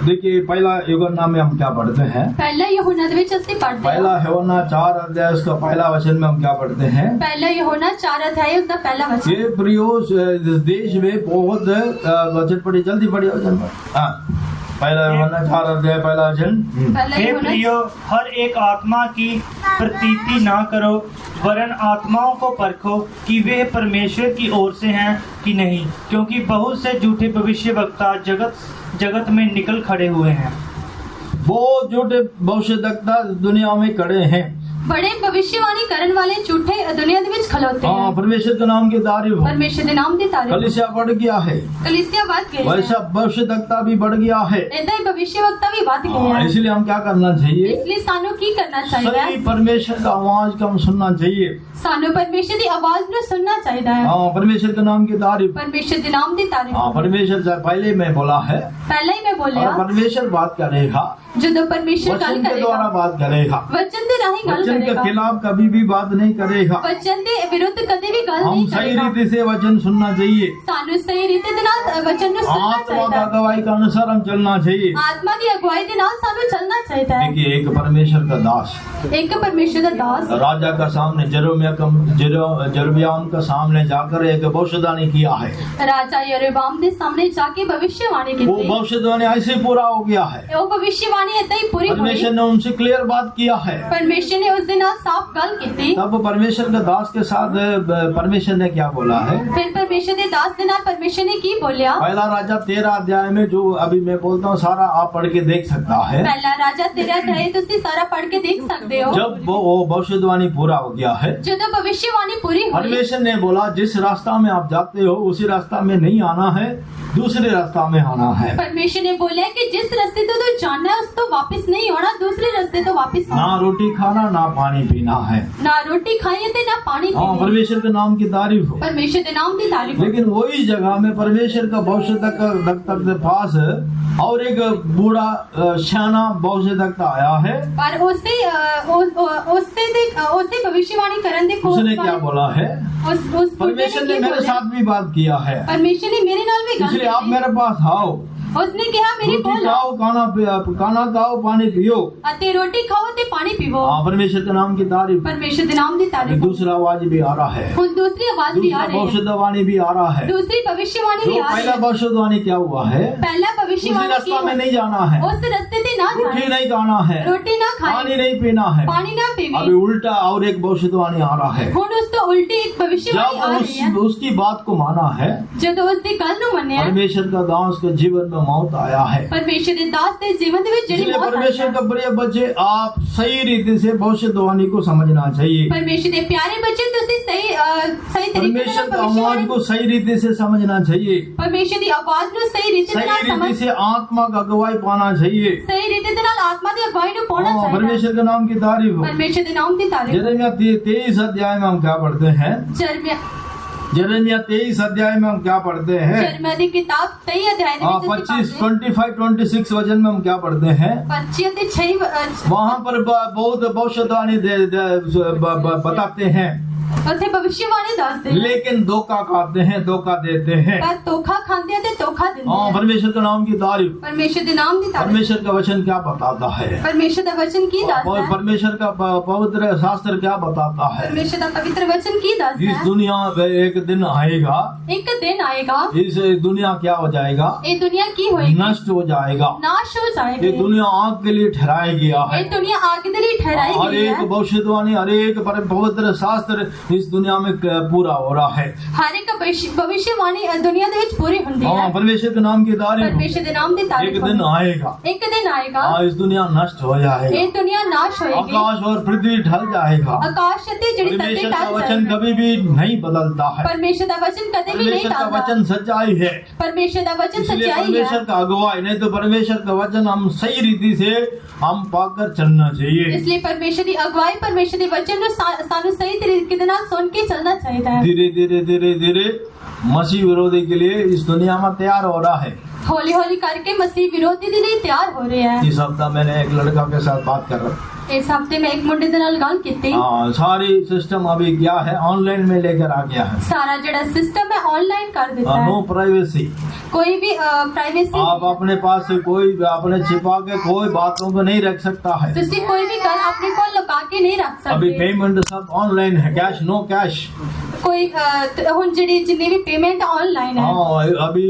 देखिए पहला यूहन्ना में हम क्या पढ़ते हैं? ਪਹਿਲਾ ਯਹੋਨਾ ਦੇ ਵਿੱਚ ਅਸੀਂ ਪੜ੍ਹਦੇ ਹਾਂ। पहला यूहन्ना 4 अध्याय उसका पहला वचन में हम क्या पढ़ते हैं? ਪਹਿਲਾ ਯਹੋਨਾ 4 अध्याय उसका पहला वचन। ये प्रियो इस देश में बहुत वचन पढ़ी, जल्दी पढ़िए वचन। हाँ, पहला यूहन्ना 4 अध्याय पहला वचन। पहला हे यहोना प्रियो, हर एक आत्मा की प्रतीति ना करो, वरन आत्माओं को परखो कि वे परमेश्वर की ओर से हैं कि नहीं, क्योंकि बहुत से झूठे भविष्यवक्ता जगत में निकल खड़े हुए हैं। बहुत झूठे भविष्यवक्ता दुनिया में खड़े हैं। बड़े भविष्यवाणी करने वाले झूठे दुनिया ਦੇ ਵਿੱਚ ਖਲੋਤੇ हाँ, हैं। परमेश्वर के नाम की तारीफ हो। परमेश्वर ਦੇ ਨਾਮ ਦੀ ਤਾਰੀਫ। कलीसिया बढ़ गया है, कलीसिया ਵੱਧ गई है। वैसा भविष्यवक्ता भी बढ़ गया है। ਏਦਾਂ ਹੀ भविष्यवक्ता भी ਵੱਧ गए हाँ, हैं। इसलिए हम क्या करना चाहिए? इसलिए ਸਾਨੂੰ ਕੀ ਕਰਨਾ ਚਾਹੀਦਾ सही है? परमेश्वर का आवाज को हम सुनना चाहिए। ਸਾਨੂੰ परमेश्वर ਦੀ आवाज ਨੂੰ सुनना ਚਾਹੀਦਾ है। हाँ, परमेश्वर के नाम की तारीफ। परमेश्वर ਦੇ ਨਾਮ ਦੀ ਤਾਰੀਫ। हाँ, परमेश्वर से पहले मैं बोला है, ਪਹਿਲਾਂ ਹੀ ਮੈਂ और ਬੋਲਿਆ परमेश्वर बात करेगा, ਜਦੋਂ परमेश्वर ਗੱਲ वचन के ਕਰੇਗਾ द्वारा बात करेगा, वचन ਦੇ ਰਾਹੀਂ ਗੱਲ वचन के ਕਰੇਗਾ। खिलाफ कभी भी बात नहीं करेगा। वचन ਦੇ ਵਿਰੁੱਧ ਕਦੇ ਵੀ ਗੱਲ हम ਨਹੀਂ सही ਕਰੇਗਾ। रीति से वचन सुनना चाहिए। ਸਾਨੂੰ ਸਹੀ ਰੀਤੀ ਦੇ ਨਾਲ वचन ਨੂੰ ਸੁਣਨਾ आत्मा ਚਾਹੀਦਾ का है। गवाही के अनुसार हम चलना चाहिए। आत्मा ਦੀ ਅਗਵਾਈ ਦੇ ਨਾਲ ਸਾਨੂੰ ਚੱਲਣਾ ਚਾਹੀਦਾ ਹੈ। देखिए एक परमेश्वर का दास एक परमेश्वर ਦਾ ਦਾਸ राजा का सामने जरोबियाम का सामने जाकर एक भविष्यवाणी किया है। राजा यरोबाम ਦੇ ਸਾਹਮਣੇ ਜਾ ਕੇ भविष्यवाणी वो ਕੀਤੀ। भविष्यवाणी ऐसे पूरा हो गया है। ਉਹ भविष्यवाणी ਏਦਾਂ ਹੀ ਪੂਰੀ ਹੋਈ। परमेश्वर ने उनसे क्लियर बात किया है। परमेश्वर ने उसके ਨਾਲ साफ गल की। तब परमेश्वर के दास के साथ परमेश्वर ने क्या बोला है? फिर परमेश्वर के दास के नाल परमेश्वर ने की बोलिया? पहला राजा 13 अध्याय में जो अभी मैं बोलता हूँ सारा आप पढ़ के देख सकता है। पहला राजा 13 अध्याय तुसी सारा पढ़ के देख सकते हो। जब वो भविष्यवाणी पूरा हो गया है, जब भविष्यवाणी पूरी हुई, परमेश्वर ने बोला जिस रास्ता में आप जाते हो उसी रास्ता में नहीं आना है, दूसरे रास्ता में आना है। परमेश्वर ने बोला कि जिस रास्ते तो तू जाना है उस तो वापस नहीं होना, दूसरे रास्ते तो वापस ना रोटी खाना ना पानी पीना है। ना रोटी खाइए थे ना पानी हाँ, पीए। परमेश्वर के नाम की तारीफ हो। परमेश्वर के नाम की तारीफ हो। लेकिन वही जगह में परमेश्वर का भविष्य तक के पास और एक बूढ़ा श्याना भविष्य तक आया है। पर उससे भविष्यवाणी करने दे उसने क्या बोला है? उस परमेश्वर ने मेरे साथ भी बात किया है, परमेश्वर ने मेरे नाल भी गल इसलिए आप की। मेरे पास आओ। ਉਸਨੇ ਕਿਹਾ मेरे रोटी कोल खाओ, खाना खाओ, पानी पियो। ਅਤੇ रोटी खाओ ਤੇ पानी पीवो। हाँ, परमेश्वर के नाम की तारीफ। परमेश्वर के नाम की तारीफ। दूसरा आवाज भी आ रहा है, ਹੁਣ दूसरी आवाज भी आ दूसरा रही है, भविष्यवाणी भी आ रहा है। दूसरी भविष्यवाणी जो भी आ रही पहला है। भविष्यवाणी क्या हुआ है, पहला उसी भविष्यवाणी रास्ता में नहीं जाना है, उस रास्ते से ना रोटी जाए, नहीं खाना है, रोटी ना पानी खाए, नहीं पीना है। पानी ना अभी पीवे। उल्टा और एक भविष्यवाणी आ रहा है। ਹੁਣ ਉਸ ਤੋਂ ਉਲਟੀ ਇੱਕ भविष्यवाणी आ रही है। जब उसकी बात को माना है, ਜਦੋਂ ਉਸ ਦੀ ਗੱਲ ਨੂੰ ਮੰਨਿਆ, परमेश्वर का दास के जीवन में मौत आया है। परमेश्वर ਦੇ ਦਾਸ ਦੇ ਜੀਵਨ ਦੇ ਵਿੱਚ ਜਿਹੜੀ इसलिए मौत आई परमेश्वर है, का प्रिय बच्चे, आप सही रीति से भविष्यवाणी को समझना चाहिए। परमेश्वर ਦੇ ਪਿਆਰੇ ਬੱਚੇ ਤੁਸੀਂ ਸਹੀ ਤਰੀਕੇ परमेश्वर ਨਾਲ का आवाज भविष्यवाणी, को सही रीति से समझना चाहिए। परमेश्वर ਦੀ ਆਵਾਜ਼ ਨੂੰ ਸਹੀ ਰੀਤੀ ਦੇ सही ਨਾਲ रीति ਸਮਝ, से आत्मा का अगुवाई पाना चाहिए। सही रीति ਦੇ ਨਾਲ आत्मा ਦੀ ਅਗਵਾਈ ਨੂੰ ਪਾਉਣਾ हाँ, ਚਾਹੀਦਾ ਹੈ। परमेश्वर के नाम की तारीफ हो। परमेश्वर ਦੇ नाम ਦੀ ਤਾਰੀਫ। यिर्मयाह 23 अध्याय में हम क्या पढ़ते हैं, यिर्मयाह 23 अध्याय में हम क्या पढ़ते हैं, यिर्मयाह ਦੀ किताब 23 अध्याय ਦੇ हाँ, ਵਿੱਚ 25, 25, 26 वचन में हम क्या पढ़ते हैं, 25 ਅਤੇ 6 वहाँ पर बहुत भविष्यवाणी बताते हैं, ਉੱਥੇ ਭਵਿष्यवाणी ਦੱਸਦੇ ਨੇ, लेकिन धोखा खाते हैं, धोखा देते हैं। ਪਰ ਧੋਖਾ ਖਾਂਦੇ ਆ ਤੇ ਧੋਖਾ ਦਿੰਦੇ हाँ, ਆ। परमेश्वर के नाम की तारीफ। परमेश्वर ਦੇ ਨਾਮ ਦੀ ਤਾਰੀਫ। परमेश्वर का वचन क्या बताता है, परमेश्वर ਦਾ वचन ਕੀ ਦੱਸਦਾ और ਹੈ? परमेश्वर का पवित्र शास्त्र क्या बताता है। परमेश्वर ਦਾ ਪਵਿੱਤਰ वचन ਕੀ ਦੱਸਦਾ इस ਹੈ? दुनिया में एक दिन आएगा, ਇੱਕ ਦਿਨ ਆਏਗਾ, इस दुनिया क्या हो जाएगा, ਇਹ ਦੁਨੀਆ ਕੀ ਹੋਏਗੀ? नष्ट हो जाएगा। नाश हो ये जाएगी। दुनिया आग के लिए ठहराया गया है। ये दुनिया आग के लिए ठहराई हर गई एक है। भविष्यवाणी, हर एक पवित्र शास्त्र इस दुनिया में पूरा हो रहा है। हर एक भविष्यवाणी दुनिया ਦੇ ਵਿੱਚ ਪੂਰੀ ਹੁੰਦੀ हाँ, ਹੈ। परमेश्वर के नाम की तारीफ। परमेश्वर ਦੇ ਨਾਮ ਦੀ ਤਾਰੀਫ। एक दिन आएगा, एक दिन आएगा, हाँ, इस दुनिया नष्ट हो जाएगा, ये दुनिया नाश होएगी, आकाश और पृथ्वी ढल जाएगा। आकाश ਅਤੇ ਜਿਹੜੀ ਧਰਤੀ परमेश्वर का ਟਲ वचन ਜਾएगी। कभी भी नहीं बदलता है। परमेश्वर ਦਾ वचन कਦੇ भी नहीं परमेश्वर का टालता। वचन सच्चाई है। परमेश्वर ਦਾ वचन इसलिए सच्चाई परमेश्वर है। का अगुवाई, नहीं तो परमेश्वर का वचन हम सही रीति से हम पाकर चलना चाहिए। इसलिए परमेश्वर ਦੀ ਅਗਵਾਈ, परमेश्वर ਦੇ वचन ਨੂੰ ਸਾਨੂੰ ਸਹੀ ਤਰੀਕੇ ਦੇ ਨਾਲ ਸੁਣ ਕੇ ਚੱਲਣਾ ਚਾਹੀਦਾ ਹੈ। धीरे धीरे धीरे धीरे मसीह विरोधी के लिए इस दुनिया में तैयार हो रहा है। हौली हौली करके मसीह विरोधी ਦੇ ਲਈ ਤਿਆਰ ਹੋ ਰਿਹਾ ਹੈ। इस हफ्ता मैंने एक लड़का के साथ बात कर रहा इस हफ्ते में एक मुंडे ਦੇ ਨਾਲ ਗੱਲ ਕੀਤੀ। हाँ, सारी सिस्टम अभी क्या है, ऑनलाइन में लेकर आ गया है। सारा ਜਿਹੜਾ सिस्टम है ऑनलाइन कर देता है। No privacy. कोई भी प्राइवेसी, आप अपने पास से कोई अपने छिपा के कोई बातों को नहीं रख सकता है। ਤੁਸੀਂ कोई भी गल अपने को लुका के नहीं रख अभी सकते। पेमेंट सब ऑनलाइन है, कैश नो कैश। कोई ਹੁਣ ਜਿਹੜੀ ਜਿੰਨੀ ਵੀ पेमेंट ऑनलाइन है। हाँ, अभी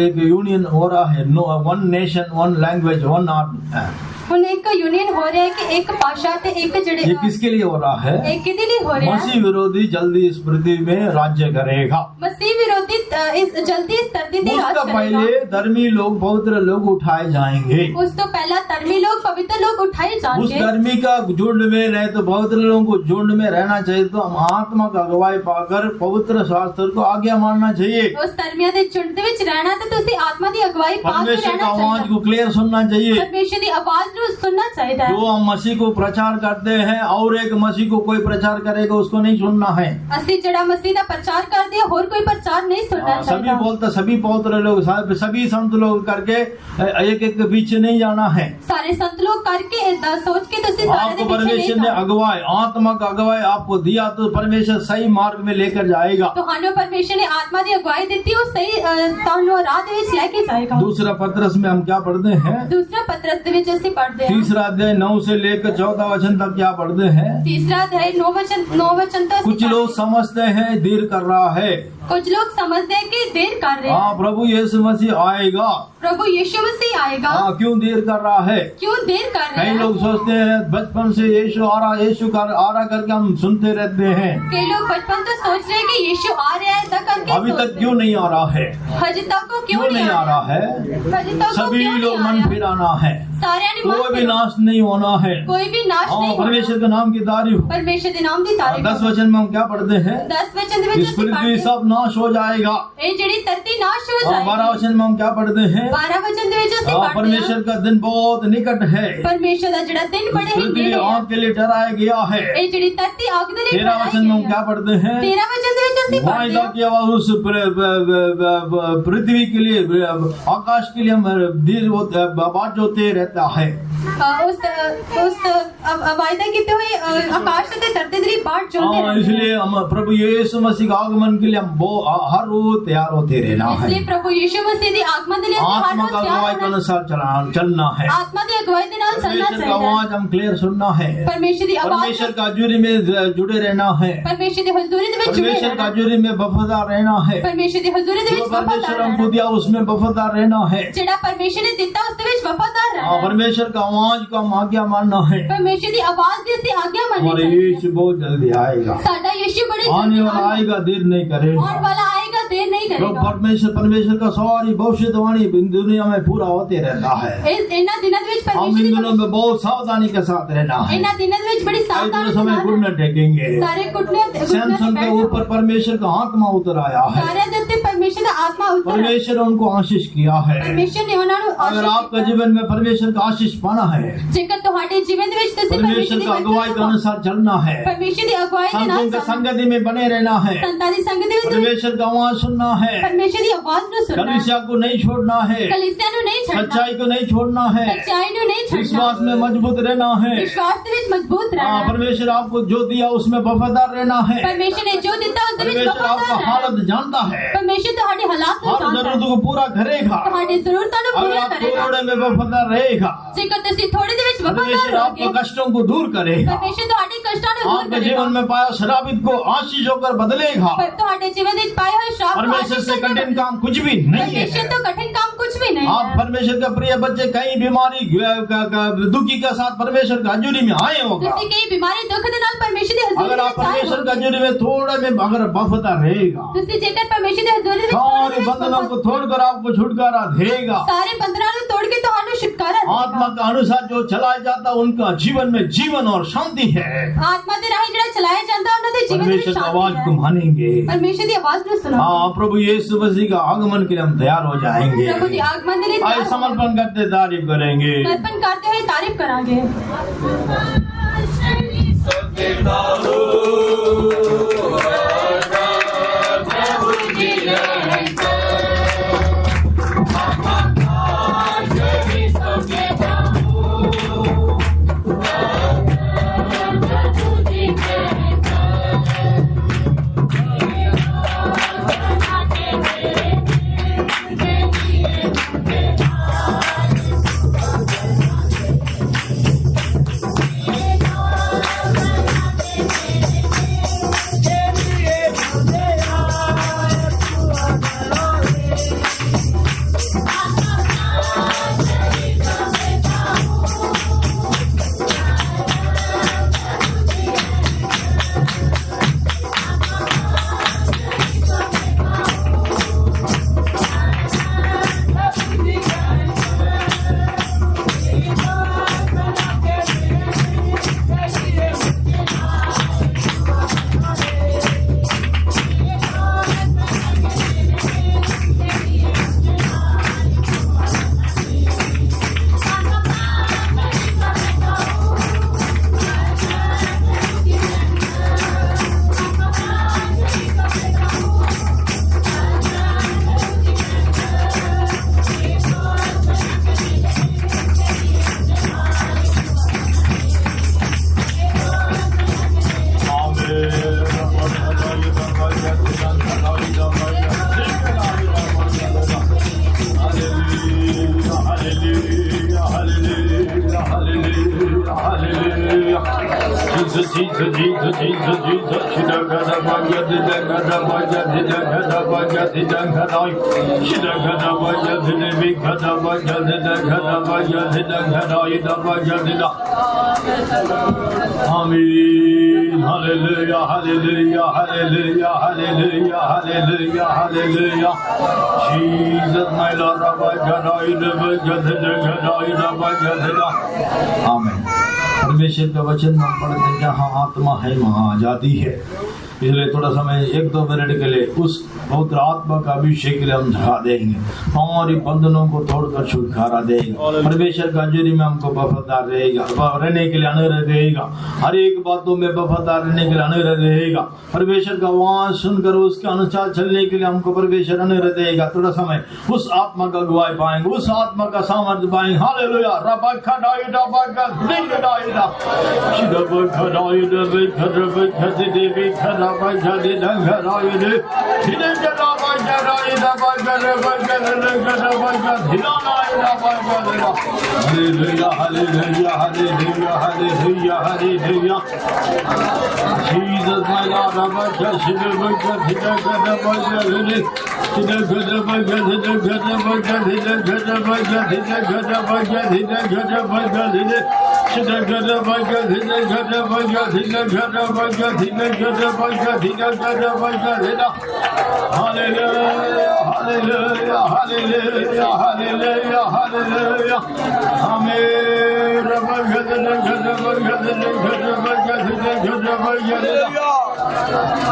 एक यूनियन हो रहा है, no one nation one language one art. ਹੁਣ ਇੱਕ यूनियन हो रहा है कि एक भाषा ਤੇ एक ये ਜਿਹੜੇ किसके लिए हो रहा है, एक किहदे ਲਈ हो ਰਿਹਾ है? मसीह विरोधी जल्दी इस पृथ्वी में राज्य करेगा। मसीह विरोधी इस जल्दी इस धरती ਤੇ ਰਾਜ उसका करेगा। पहले धर्मी लोग, पवित्र लोग उठाए जाएंगे। उस तो पहला धर्मी लोग, पवित्र लोग उठाए उस जाएंगे। धर्मी का झुंड में रहे तो पवित्र लोगों को झुंड में रहना चाहिए। तो हम आत्मा का अगुवाई पाकर पवित्र शास्त्र को आज्ञा मानना चाहिए। उस धर्मियों ਦੇ ਝੁੰਡ ਦੇ ਵਿੱਚ ਰਹਿਣਾ ਤੇ ਤੁਸੀਂ ਆਤਮਾ ਦੀ ਅਗਵਾਈ ਪਾ ਕੇ परमेश्वर का ਰਹਿਣਾ आवाज ਚਾਹੀਦਾ। को क्लियर सुनना चाहिए। परमेश्वर ਦੀ आवाज ਨੂੰ सुनना चाहिए। जो हम मसीह को प्रचार करते हैं और एक मसीह को कोई प्रचार करेगा उसको नहीं सुनना है। ਅਸੀਂ ਜਿਹੜਾ ਮਸੀਹ ਦਾ ਪ੍ਰਚਾਰ ਕਰਦੇ ਹਾਂ ਹੋਰ ਕੋਈ ਪ੍ਰਚਾਰ नहीं सुनना सभी चाहिए। बोलते, सभी पवित्र लोग, सभी संत लोग करके एक एक के पीछे नहीं जाना है। सारे संत लोग करके इतना सोच के ਤੁਸੀਂ ਸਾਰੇ आपको ਦੇ ਪਿੱਛੇ परमेश्वर नहीं ने जाना। अगुवाई, आत्मा का अगुवाई आपको दिया तो परमेश्वर सही मार्ग में लेकर जाएगा। ਤੁਹਾਨੂੰ परमेश्वर ने आत्मा ਦੀ अगुवाई ਦਿੱਤੀ, ਉਹ ਸਹੀ ਤੁਹਾਨੂੰ ਰਾਹ ਦੇ ਵਿੱਚ ਲੈ ਕੇ ਜਾਏਗਾ। दूसरा पत्रस में हम क्या पढ़ते हैं, दूसरा पत्रस ਦੇ ਵਿੱਚ ਅਸੀਂ पढ़ते हैं। तीसरा अध्याय 9 से लेकर 14 वचन तक क्या पढ़ते हैं। तीसरा अध्याय 9 वचन तो कुछ लोग समझते हैं देर कर रहा है। कुछ लोग समझते हैं कि देर कर रहे हैं। हाँ, प्रभु यीशु मसीह आएगा। प्रभु यीशु मसीह आएगा। हाँ, क्यों देर कर रहा है। क्यों देर कर रहे कई हैं? लोग सोचते हैं बचपन से यीशु आ रहा, यीशु आ रहा करके हम सुनते रहते हैं। कई लोग बचपन तो सोच रहे हैं कि यीशु आ रहा है, तक करके अभी सोचते तक क्यों नहीं आ रहा है, हैं। हज तक को क्यों नहीं आ रहा है। हज तक को सभी क्यों लोग नहीं आ मन रहा? फिराना है, सारे ने मन कोई भी फिरा- नाश नहीं होना है। कोई भी नाश हाँ, नहीं होना। परमेश्वर के नाम की तारीफ। परमेश्वर के नाम की तारीफ। 10 वचन में हम क्या पढ़ते हैं, 10 वचन ਦੇ ਵਿੱਚ इस ਅਸੀਂ पृथ्वी पढ़ते हैं, सब नाश हो जाएगा। ਇਹ ਜਿਹੜੀ ਧਰਤੀ ਨਾਸ਼ ਹੋ 12 ਜਾਏਗੀ। वचन में हम क्या पढ़ते हैं, 12 वचन ਦੇ ਵਿੱਚ ਅਸੀਂ हाँ, पढ़ते हैं परमेश्वर का दिन बहुत निकट है। परमेश्वर ਦਾ ਜਿਹੜਾ ਦਿਨ इस ਬੜੇ ਹੀ पृथ्वी ਨੇੜੇ आग है। के लिए ठहराया गया है। ਇਹ ਜਿਹੜੀ ਧਰਤੀ ਅੱਗ ਦੇ ਲਈ 13 वचन में हम क्या पढ़ते हैं, 13 वचन ਦੇ ਵਿੱਚ से पढ़ते वायदा हो, किया हुआ उस पृथ्वी के लिए, आकाश के लिए हम बात जोते रहता है। उस वायदा किए हुए आकाश से धरती तरी बाट जोड़ते रहते हैं। इसलिए हम प्रभु यीशु मसीह के आगमन के लिए हम हर रोज तैयार होते रहना है। इसलिए प्रभु यीशु मसीह दी आगमन के लिए आत्मा का अगुवाई के अनुसार चलना है। आत्मा की अगुवाई के नाल चलना परमेश्वर का चाहिए। आवाज हम क्लियर सुनना है। परमेश्वर की आवाज, परमेश्वर का हजूरी में जुड़े रहना है। परमेश्वर की हजूरी दे विच जुड़े परमेश्वर का रहना, हजूरी में वफादार रहना है। परमेश्वर की हजूरी दे जो विच परमेश्वर वफादार हमको रहना, दिया उसमें वफादार रहना है। जेड़ा परमेश्वर ने दिता उस दे विच वफादार रहना, परमेश्वर का आवाज का हम आज्ञा मानना है। परमेश्वर की आवाज दी ਅਸੀਂ आज्ञा माननी और चाहिए। यीशु बहुत जल्दी आएगा, साडा यीशु बड़ी आने जल्दी वाला आएगा, देर नहीं आने करेगा। वाला आएगा, देर नहीं तो करेगा। परमेश्वर का सारी भविष्यवाणी दुनिया में पूरा होते रहता है। इन्हां दिनां दे विच हम इन परमेश्वर दिनों में बहुत सावधानी के साथ रहना है। इन्हां दिनां दे विच बड़ी सावधानी समय से घुटने टेकेंगे। सारे घुटने सैमसन के ऊपर परमेश्वर का आत्मा उतर आया है। सारे दे उत्ते परमेश्वर का आत्मा उतर, परमेश्वर ने उनको आशीष किया है। परमेश्वर ने उन्हां नु अगर आपका जीवन में परमेश्वर का आशीष पाना है, जेकर तुहाडे जीवन दे विच तुसी परमेश्वर का अगुवाई के अनुसार चलना है, परमेश्वर की अगुवाई के नाल संतों की संगति में बने रहना है, संतां दी संगत दे विच परमेश्वर का आवाज सुनना है, परमेश्वर की आवाज नु सुनना, कलीसिया को नहीं छोड़ना है, कलीसिया नु नहीं छड़ना, सच्चाई को नहीं छोड़ना है, सच्चाई नु नहीं छड़ना, विश्वास में मजबूत रहना है। विश्वास दे विच मजबूत रहना, परमेश्वर आपको जो दिया उसमें वफादार रहना है। परमेश्वर ने जो दिता उस दे विच परमेश्वर आपका वफादार रहना, हालत जानता है, परमेश्वर तुहाडे हालात नु हर जानता जरूरत है, को पूरा करेगा। तुहाडी जरूरतां नु अगर पूरा आप करेगा। थोड़े में वफादार रहेगा, जेकर तुसी थोड़े दे विच वफादार परमेश्वर आपके रहोगे, कष्टों को दूर करेगा। परमेश्वर तुहाडी कष्टां नु दूर आपके करेगा। जीवन में पाया शराबित को आशीष होकर बदलेगा। पर तुहाडे जीवन विच पाए हुए श्राप को परमेश्वर आशीष से होकर कठिन काम कुछ भी नहीं परमेश्वर है। तो कठिन काम कुछ भी नहीं आप है। परमेश्वर का प्रिय बच्चे कई बीमारी दुखी के साथ परमेश्वर का हजूरी में आए होगा। तुसी कई बीमारी दुख दे नाल परमेश्वर दी हजूरी अगर आप विच आए परमेश्वर हो, का हजूरी में थोड़े में अगर वफादार रहेगा, तुसी जेकर परमेश्वर दी हजूरी विच सारे बंधनों को तोड़कर आपको छुटकारा देगा। सारे बंधनां नु तोड़ के तुहानू छुटकारा आत्मा देगा। का अनुसार जो चलाया जाता उनका जीवन में जीवन और शांति है। आत्मा दे राही जेड़ा चलाया जांदा उन्हां दे जीवन विच परमेश्वर की शांति आवाज को है। मानेंगे। परमेश्वर दी आवाज नु सुनो। हाँ, प्रभु यीशु मसीह का आगमन के लिए हम तैयार हो जाएंगे। प्रभु दी आगमन दे लिए आइए समर्पण करते तारीफ करेंगे। अर्पण करते हुए तारीफ करांगे। Amen. Hallelujah, hallelujah, hallelujah, hallelujah, hallelujah, hallelujah. Jesus, my Lord, Amen. परमेश्वर का वचन हम पढ़ते जहाँ आत्मा है वहाँ आजादी है। इसलिए थोड़ा समय 1-2 मिनट के लिए उस पवित्र आत्मा का अभिषेक के लिए हम झका देंगे, हमारी बंधनों को तोड़कर छुटकारा देगा, परमेश्वर का हजूरी में हमको वफादार रहेगा, रहने के लिए अनुग्रह देगा, हर एक बातों में वफादार रहने के लिए अनुग्रह देगा, परमेश्वर का आवाज सुनकर उसके अनुसार चलने के लिए हमको परमेश्वर अनुग्रह देगा। थोड़ा समय उस आत्मा का अगुवाई पाएंगे, उस आत्मा का सामर्थ्य पाएंगे। Hallelujah.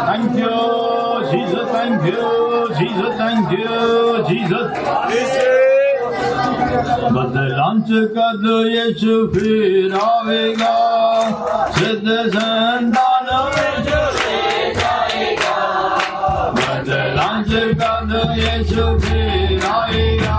Thank you, Jesus. Thank you, Jesus. Thank you, Jesus. बदलांच कद यीशु फिर आवेगा, सिद्ध संतान यीशु ले जाएगा। बदलांच कद यीशु फिर आएगा,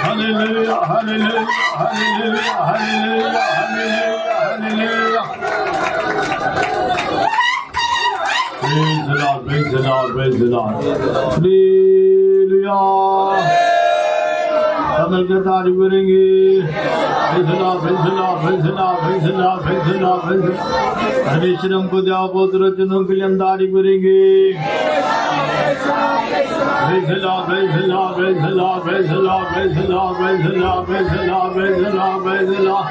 Hallelujah, hallelujah, hallelujah, hallelujah, hallelujah, hallelujah. Praise the Lord, praise the Lord, praise the Lord. Hallelujah. सब मिलकर तारीफ करेंगे। Praise the Lord, praise the Lord, praise the Lord, praise the Lord, praise the Lord, praise the Lord. परमेश्वर हमको दिया पवित्र वचनों के लिए हम तारीफ करेंगे। Praise the Lord, praise the Lord, praise the Lord, praise the Lord, praise the Lord, praise the Lord, praise the Lord, praise the Lord, praise the Lord.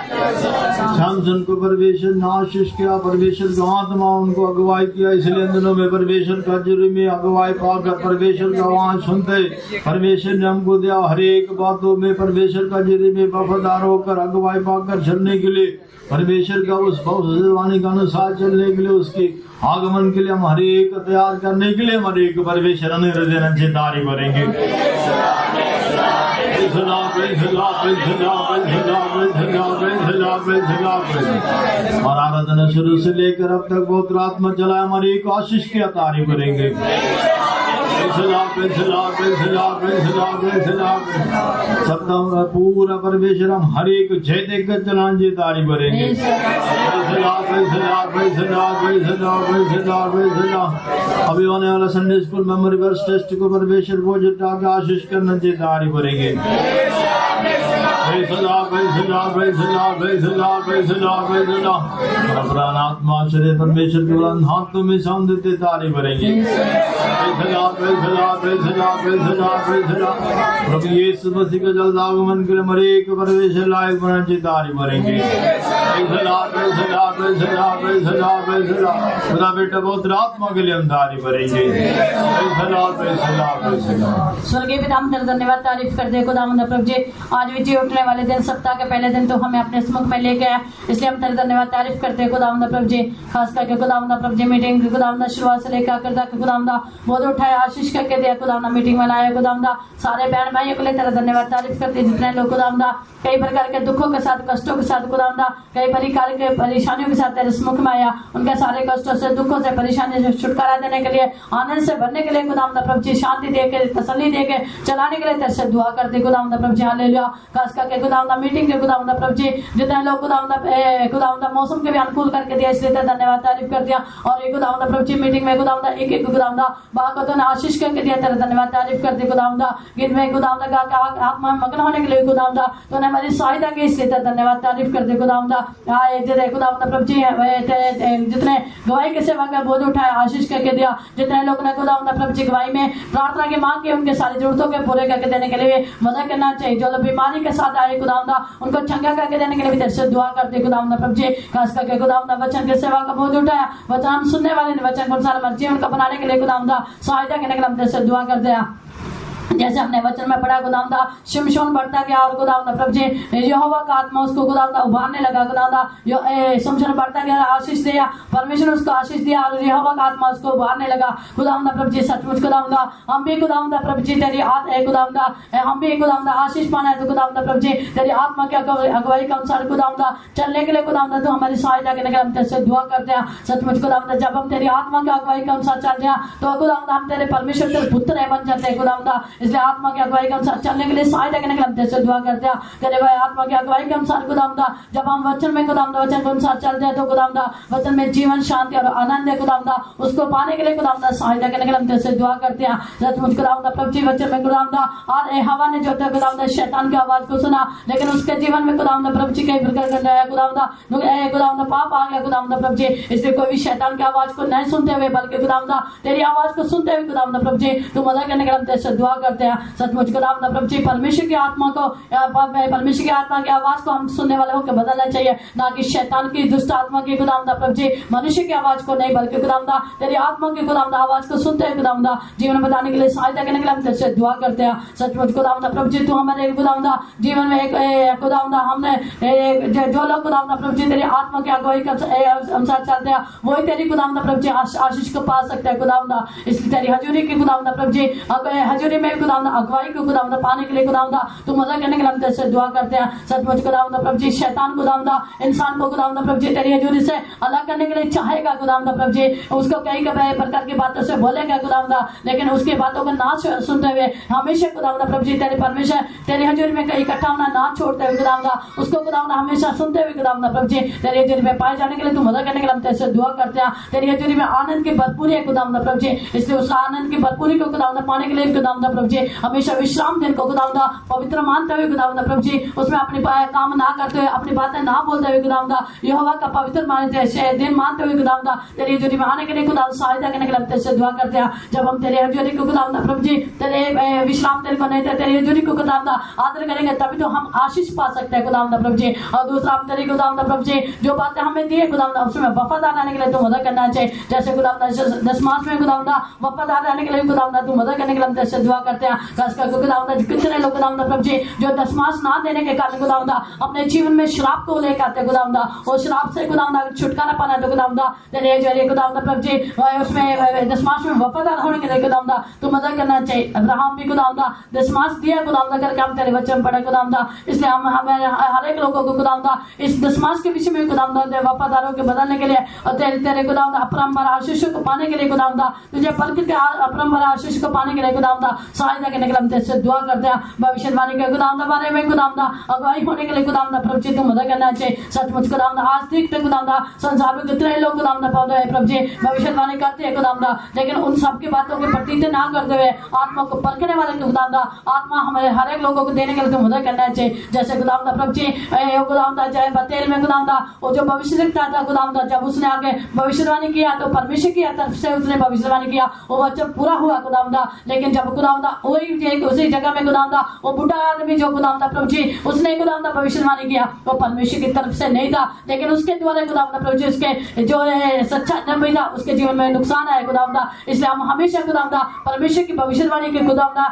शामसन को परमेश्वर ने आशीष किया, परमेश्वर का आत्मा उनको अगुवाई किया, इसलिए इन दिनों में परमेश्वर का हजूरी में अगुवाई पाकर परमेश्वर का आवाज सुनते परमेश्वर ने हमको दिया हर एक बातों में परमेश्वर का हजूरी में वफादार होकर अगुवाई पाकर चलने के लिए, परमेश्वर का उस भविष्यवाणी के अनुसार चलने के लिए, उसकी आगमन के लिए हम हर एक तैयार करने के लिए हम हर एक परमेश्वर अनुग्रह देना से तारीफ करेंगे। और आराधना शुरू से लेकर अब तक बहुत आत्मा चला हमारी एक आशीष की तारीफ करेंगे। सप्तम पूरा परमेश्वर हम हर एक जय देकर चलाने की तारीफ करेंगे। अभी होने वाला Sunday school memory verse test को परमेश्वर को जुटा के आशीष करने की तारीफ करेंगे। प्राणात्मा शरीर परमेश्वर के बुलंद हाथों में साउंड देते ताली भरेंगे। प्रभु यीशु मसीह का जल्द आगमन के लिए मरे के प्रवेश लायक बनने की ताली भरेंगे। खुदा बेटा बहुत आत्मा के लिए हम ताली भरेंगे। स्वर्गीय पिता हम तेरा धन्यवाद तारीफ करते हैं खुदावंद प्रभु जी, आज विजय उठने वाले दिन सप्ताह के पहले दिन तो हमें अपने समुख में लेके आया, इसलिए हम तेरा धन्यवाद तारीफ करते हैं खुदावंद प्रभु जी। खास करके खुदावंद प्रभु जी मीटिंग खुदावंद शुरुआत से लेकर आखिर तक खुदावंद बहुत उठाया आशीष करके दिया खुदावंद मीटिंग में लाया खुदावंद सारे बहन भाइयों के लिए तेरा धन्यवाद तारीफ करते हैं। जितने लोग खुदावंद कई प्रकार के दुखों के साथ कष्टों के साथ खुदावंद कई प्रकार के परेशानियों के साथ तेरे समुख में आया, उनके सारे कष्टों से दुखों से परेशानियों से छुटकारा देने के लिए आनंद से भरने के लिए खुदावंद प्रभु जी शांति देके तसल्ली देके चलाने के लिए तेरे से दुआ करते खुदावंद प्रभु जी। हालेलुया। खास करके खुदावंद मीटिंग के खुदावंद प्रभु जी जितने लोग खुदावंद मौसम के भी अनुकूल करके दिया, इसलिए तेरा धन्यवाद तारीफ कर दिया। और एक खुदावंद प्रभु जी मीटिंग में खुदावंद एक एक खुदावंद बाको ने आशीष करके दिया, तेरा धन्यवाद तारीफ करते खुदावंद। गीत में खुदावंद का आत्मा में मग्न होने के लिए खुदावंद तूने हमारी सहायता की, इसलिए तेरा धन्यवाद तारीफ करते खुदावंद। खुदावंद प्रभु जी जितने गवाही के सेवा का बोझ उठाया आशीष करके दिया, जितने लोग ने खुदावंद प्रभु जी गवाही में प्रार्थना की मांग की उनके सारी जरूरतों के पूरे करके देने के लिए मदद करना चाहिए। जो लोग बीमारी के साथ आए खुदावंद उनको चंगा करके देने के लिए भी तेरे से दुआ करते खुदावंद प्रभु जी। खास करके खुदावंद वचन की सेवा का बोझ उठाया, वचन हम सुनने वाले ने वचन को अनुसार जीवन का बनाने के लिए खुदावंद सहायता करने के लिए हम तेरे से दुआ करते हैं। जैसे हमने वचन में पढ़ा खुदावंद शिमशोन बढ़ता गया और खुदावंद प्रभु जी यहोवा का आत्मा उसको खुदावंद उभारने लगा, खुदावंद शिमशोन बढ़ता गया आशीष दिया, परमेश्वर उसको आशीष दिया और यहोवा का आत्मा उसको उभारने लगा खुदावंद प्रभु जी। सचमुच खुदावंद हम भी खुदावंद प्रभु जी तेरी खुदावंद हम भी खुदावंद आशीष पाना है तो खुदावंद प्रभु जी तेरी आत्मा के अगुवाई के अनुसार खुदावंद चलने के लिए खुदावंद तो हमारी सहायता करने के लिए हम तेरे से दुआ करते हैं। सचमुच खुदावंद जब हम तेरी आत्मा के अगुवाई के अनुसार चल रहे हैं तो खुदावंद हम तेरे परमेश्वर तेरे पुत्र बन जाते हैं खुदावंद, इसलिए आत्मा की अगुवाई के अनुसार चलने के लिए सहायता करने के लिए हम तेरे से दुआ करते हैं। तेरे भाई आत्मा की अगुवाई के अनुसार खुदावंद जब हम वचन में खुदावंद वचन के अनुसार चलते हैं तो खुदावंद वचन में जीवन शांति और आनंद है खुदावंद, उसको पाने के लिए खुदावंद सहायता करने के लिए हम तेरे से दुआ करते हैं। सचमुच खुदावंद प्रभु जी वचन में खुदावंद और हवा ने जो था खुदावंद शैतान की आवाज को सुना, लेकिन उसके जीवन में खुदावंद प्रभु जी कई प्रकार का खुदावंद पाप आ गया खुदावंद प्रभु जी, इसलिए कोई भी शैतान की आवाज को नहीं सुनते हुए बल्कि खुदावंद तेरी आवाज को सुनते हुए खुदावंद प्रभु जी तू मदद करने के लिए हम तेरे से दुआ करते हैं। सचमुच खुदावंद प्रभु जी परमेश्वर की आत्मा को परमेश्वर की आत्मा की आवाज को हम सुनने वाले होकर बदलना चाहिए, ना कि शैतान की दुष्ट आत्मा की खुदावंद प्रभु जी मनुष्य की आवाज को नहीं बल्कि खुदावंद तेरी आत्मा की खुदावंद आवाज को सुनते हुए खुदावंद जीवन बताने के लिए सहायता करने के लिए हम तेरे से दुआ करते हैं। सचमुच खुदावंद प्रभु जी तू हमारे खुदावंद जीवन में एक खुदावंद हमने जो लोग खुदावंद प्रभु जी तेरी आत्मा की अगुवाई के अनुसार चलते हैं वही तेरी खुदावंद प्रभु जी आशीष को पा सकते हैं खुदावंद, इसलिए तेरी हजूरी की खुदावंद प्रभु जी हजूरी में खुदावंद अगुवाई को खुदावंद पाने के लिए खुदावंद तू मदद करने के लिए हम तेरे से दुआ करते हैं। सचमुच खुदावंद प्रभु जी शैतान खुदावंद इंसान को खुदावंद प्रभु जी तेरी हजूरी से अलग करने के लिए चाहेगा खुदावंद प्रभु जी, उसको कई प्रकार की बातों से बोलेगा खुदावंद, लेकिन उसकी बातों को ना सुनते हुए हमेशा खुदावंद प्रभु जी तेरे परमेश्वर तेरी हजूरी में इकट्ठा होना ना छोड़ते हुए खुदावंद उसको खुदावंद हमेशा सुनते हुए खुदावंद प्रभु जी तेरी हजूरी में पाए जाने के लिए तू मदद करने के लिए हम तेरे से दुआ करते हैं। तेरी हजूरी में आनंद की भरपूरी है खुदावंद प्रभु जी, इसलिए उस आनंद की भरपूरी को खुदावंद पाने के लिए खुदावंद प्रभु जी हमेशा विश्राम दिन को खुदावंद पवित्र मानते हुए खुदावंद प्रभु जी उसमें अपनी काम ना करते हुए अपनी बातें ना बोलते हुए खुदावंद यहोवा का पवित्र दिन मानते हुए खुदावंद तेरी हजूरी में आने के लिए खुदावंद सहायता करने के लिए हम तेरे से दुआ करते हैं। जब हम तेरी हजूरी को खुदावंद प्रभु जी तेरे विश्राम दिन को नहीं तेरी हजूरी को खुदावंद आदर करेंगे तभी तो हम आशीष पा सकते हैं खुदावंद प्रभु जी। और दूसरा हम तेरी खुदावंद प्रभु जी जो बातें हमें दी है खुदावंद उसमें वफादार रहने के लिए तू मदद करना चाहिए, जैसे खुदावंद दशमांश में खुदावंद वफादार रहने के लिए खुदावंद तू मदद करने के लिए हम तेरे से दुआ करते हैं। खास करके खुदावंद कितने लोग खुदावंद प्रभु जी जो दशमांश ना देने के कारण खुदावंद अपने जीवन में श्राप को लेकर आते खुदावंद, और श्राप से खुदावंद छुटकारा पाना तो खुदावंद तेरे जरिए खुदावंद प्रभु जी उसमें दशमांश में वफादार होने के लिए खुदावंद तू मदद करना चाहिए। अब्राहम भी खुदावंद दशमांश दिया खुदावंद करके हम तेरे वचन पढ़े खुदावंद, इसलिए हम हर एक लोगों को खुदावंद इस दशमांश के विषय में खुदावंद वफादारों के बदलने के लिए और तेरे खुदावंद अपरंपार आशीष को पाने के लिए खुदावंद तुझे पलक के अपरंपार आशीष को पाने के लिए खुदावंद सहायता करने के लिए हम तेरे से दुआ करते हैं। भविष्यवाणी के खुदावंदा बारे में खुदावंदा अगुवाई होने के लिए खुदावंदा प्रभु जी तुम मदद करना चाहिए। सचमुच खुदावंदा आज देखते खुदावंदा संसार में कितने लोग खुदावंदा पौधे है प्रभु जी भविष्यवाणी करते हैं खुदावंदा, लेकिन उन सब की बातों के प्रतीत ना करते हुए आत्मा को परखने वाले खुदावंदा आत्मा हमारे हर एक लोगों को देने के लिए तुम मदद करना चाहिए। जैसे खुदावंदा प्रभु जी खुदावंदा चाहे बतेल में खुदावंदा वो जो भविष्य दिखता था खुदावंदा, जब उसने आगे भविष्यवाणी किया तो परमेश्वर की तरफ से उसने भविष्यवाणी किया, वो वचन पूरा हुआ खुदावंदा। लेकिन जब खुदावंदा वही उसी जगह में खुदावंदा वो बुढ़ा आदमी जो खुदावंदा प्रभु जी उसने खुदावंदा भविष्यवाणी किया वो परमेश्वर की तरफ से नहीं था, लेकिन उसके द्वारा खुदावंदा प्रभु जी उसके जो सच्चा नबी था उसके जीवन में नुकसान आया खुदावंदा। इसलिए हम हमेशा खुदावंदा परमेश्वर की भविष्यवाणी के खुदावंदा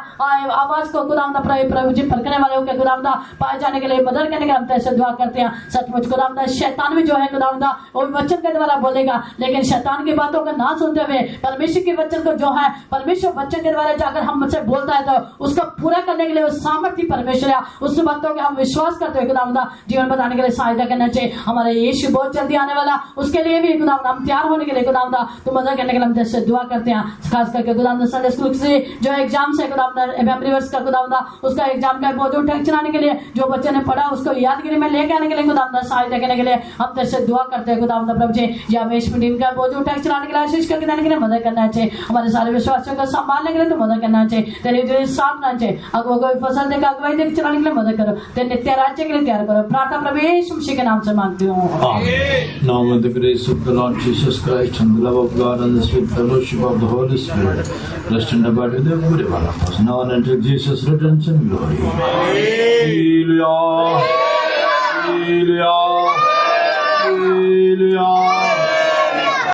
आवाज को खुदावंदा प्रभु जी परखने वाले के खुदावंदा पाए जाने के लिए मदद करने के हम तेरे से दुआ करते हैं। सचमुच खुदावंदा शैतान भी जो है खुदावंदा वो वचन के द्वारा बोलेगा, लेकिन शैतान की बातों को ना सुनते हुए परमेश्वर के वचन को जो है परमेश्वर वचन के द्वारा जाकर हम मुझसे बोलता है तो उसको पूरा करने के लिए उस सामर्थ्य परमेश्वर है उस बातों के हम विश्वास करते हुए खुदावंदा जीवन बताने के लिए सहायता करना चाहिए। हमारे यीशु बहुत जल्दी आने वाला उसके लिए भी खुदावंदा हम तैयार होने के लिए खुदावंदा तो मदद करने के लिए हम जैसे दुआ करते हैं। खास करके खुदावंदा संडे स्कूल से जो एग्जाम से खुदावंदा मेमोरी वर्स का खुदावंदा उसका एग्जाम का बोझ उठा चलाने के लिए जो बच्चे ने पढ़ा उसको यादगिरी में लेके आने के लिए खुदावंदा सहायता करने के लिए हम जैसे दुआ करते हैं खुदावंदा प्रभु जी या हमेश टीम का बोझ उठा चलाने के लिए आशीष करके देने के लिए मदद करना चाहिए। हमारे सारे विश्वासियों को संभालने के लिए तो मदद करना चाहिए। तेरे जो साथ ना चाहिए अगुआ कोई फसल देकर अगुवाई देकर चलाने के लिए मदद करो। तेरे नित्य राज्य के लिए तैयार करो। प्रार्थना प्रभु यीशु मसीह के नाम से मांगती हूँ। Now with the grace of the Lord Jesus Christ and the love of God and the sweet fellowship of the Holy Spirit rest and abide with every one of us now and until Jesus returns in glory. Hallelujah. Hallelujah. Hallelujah.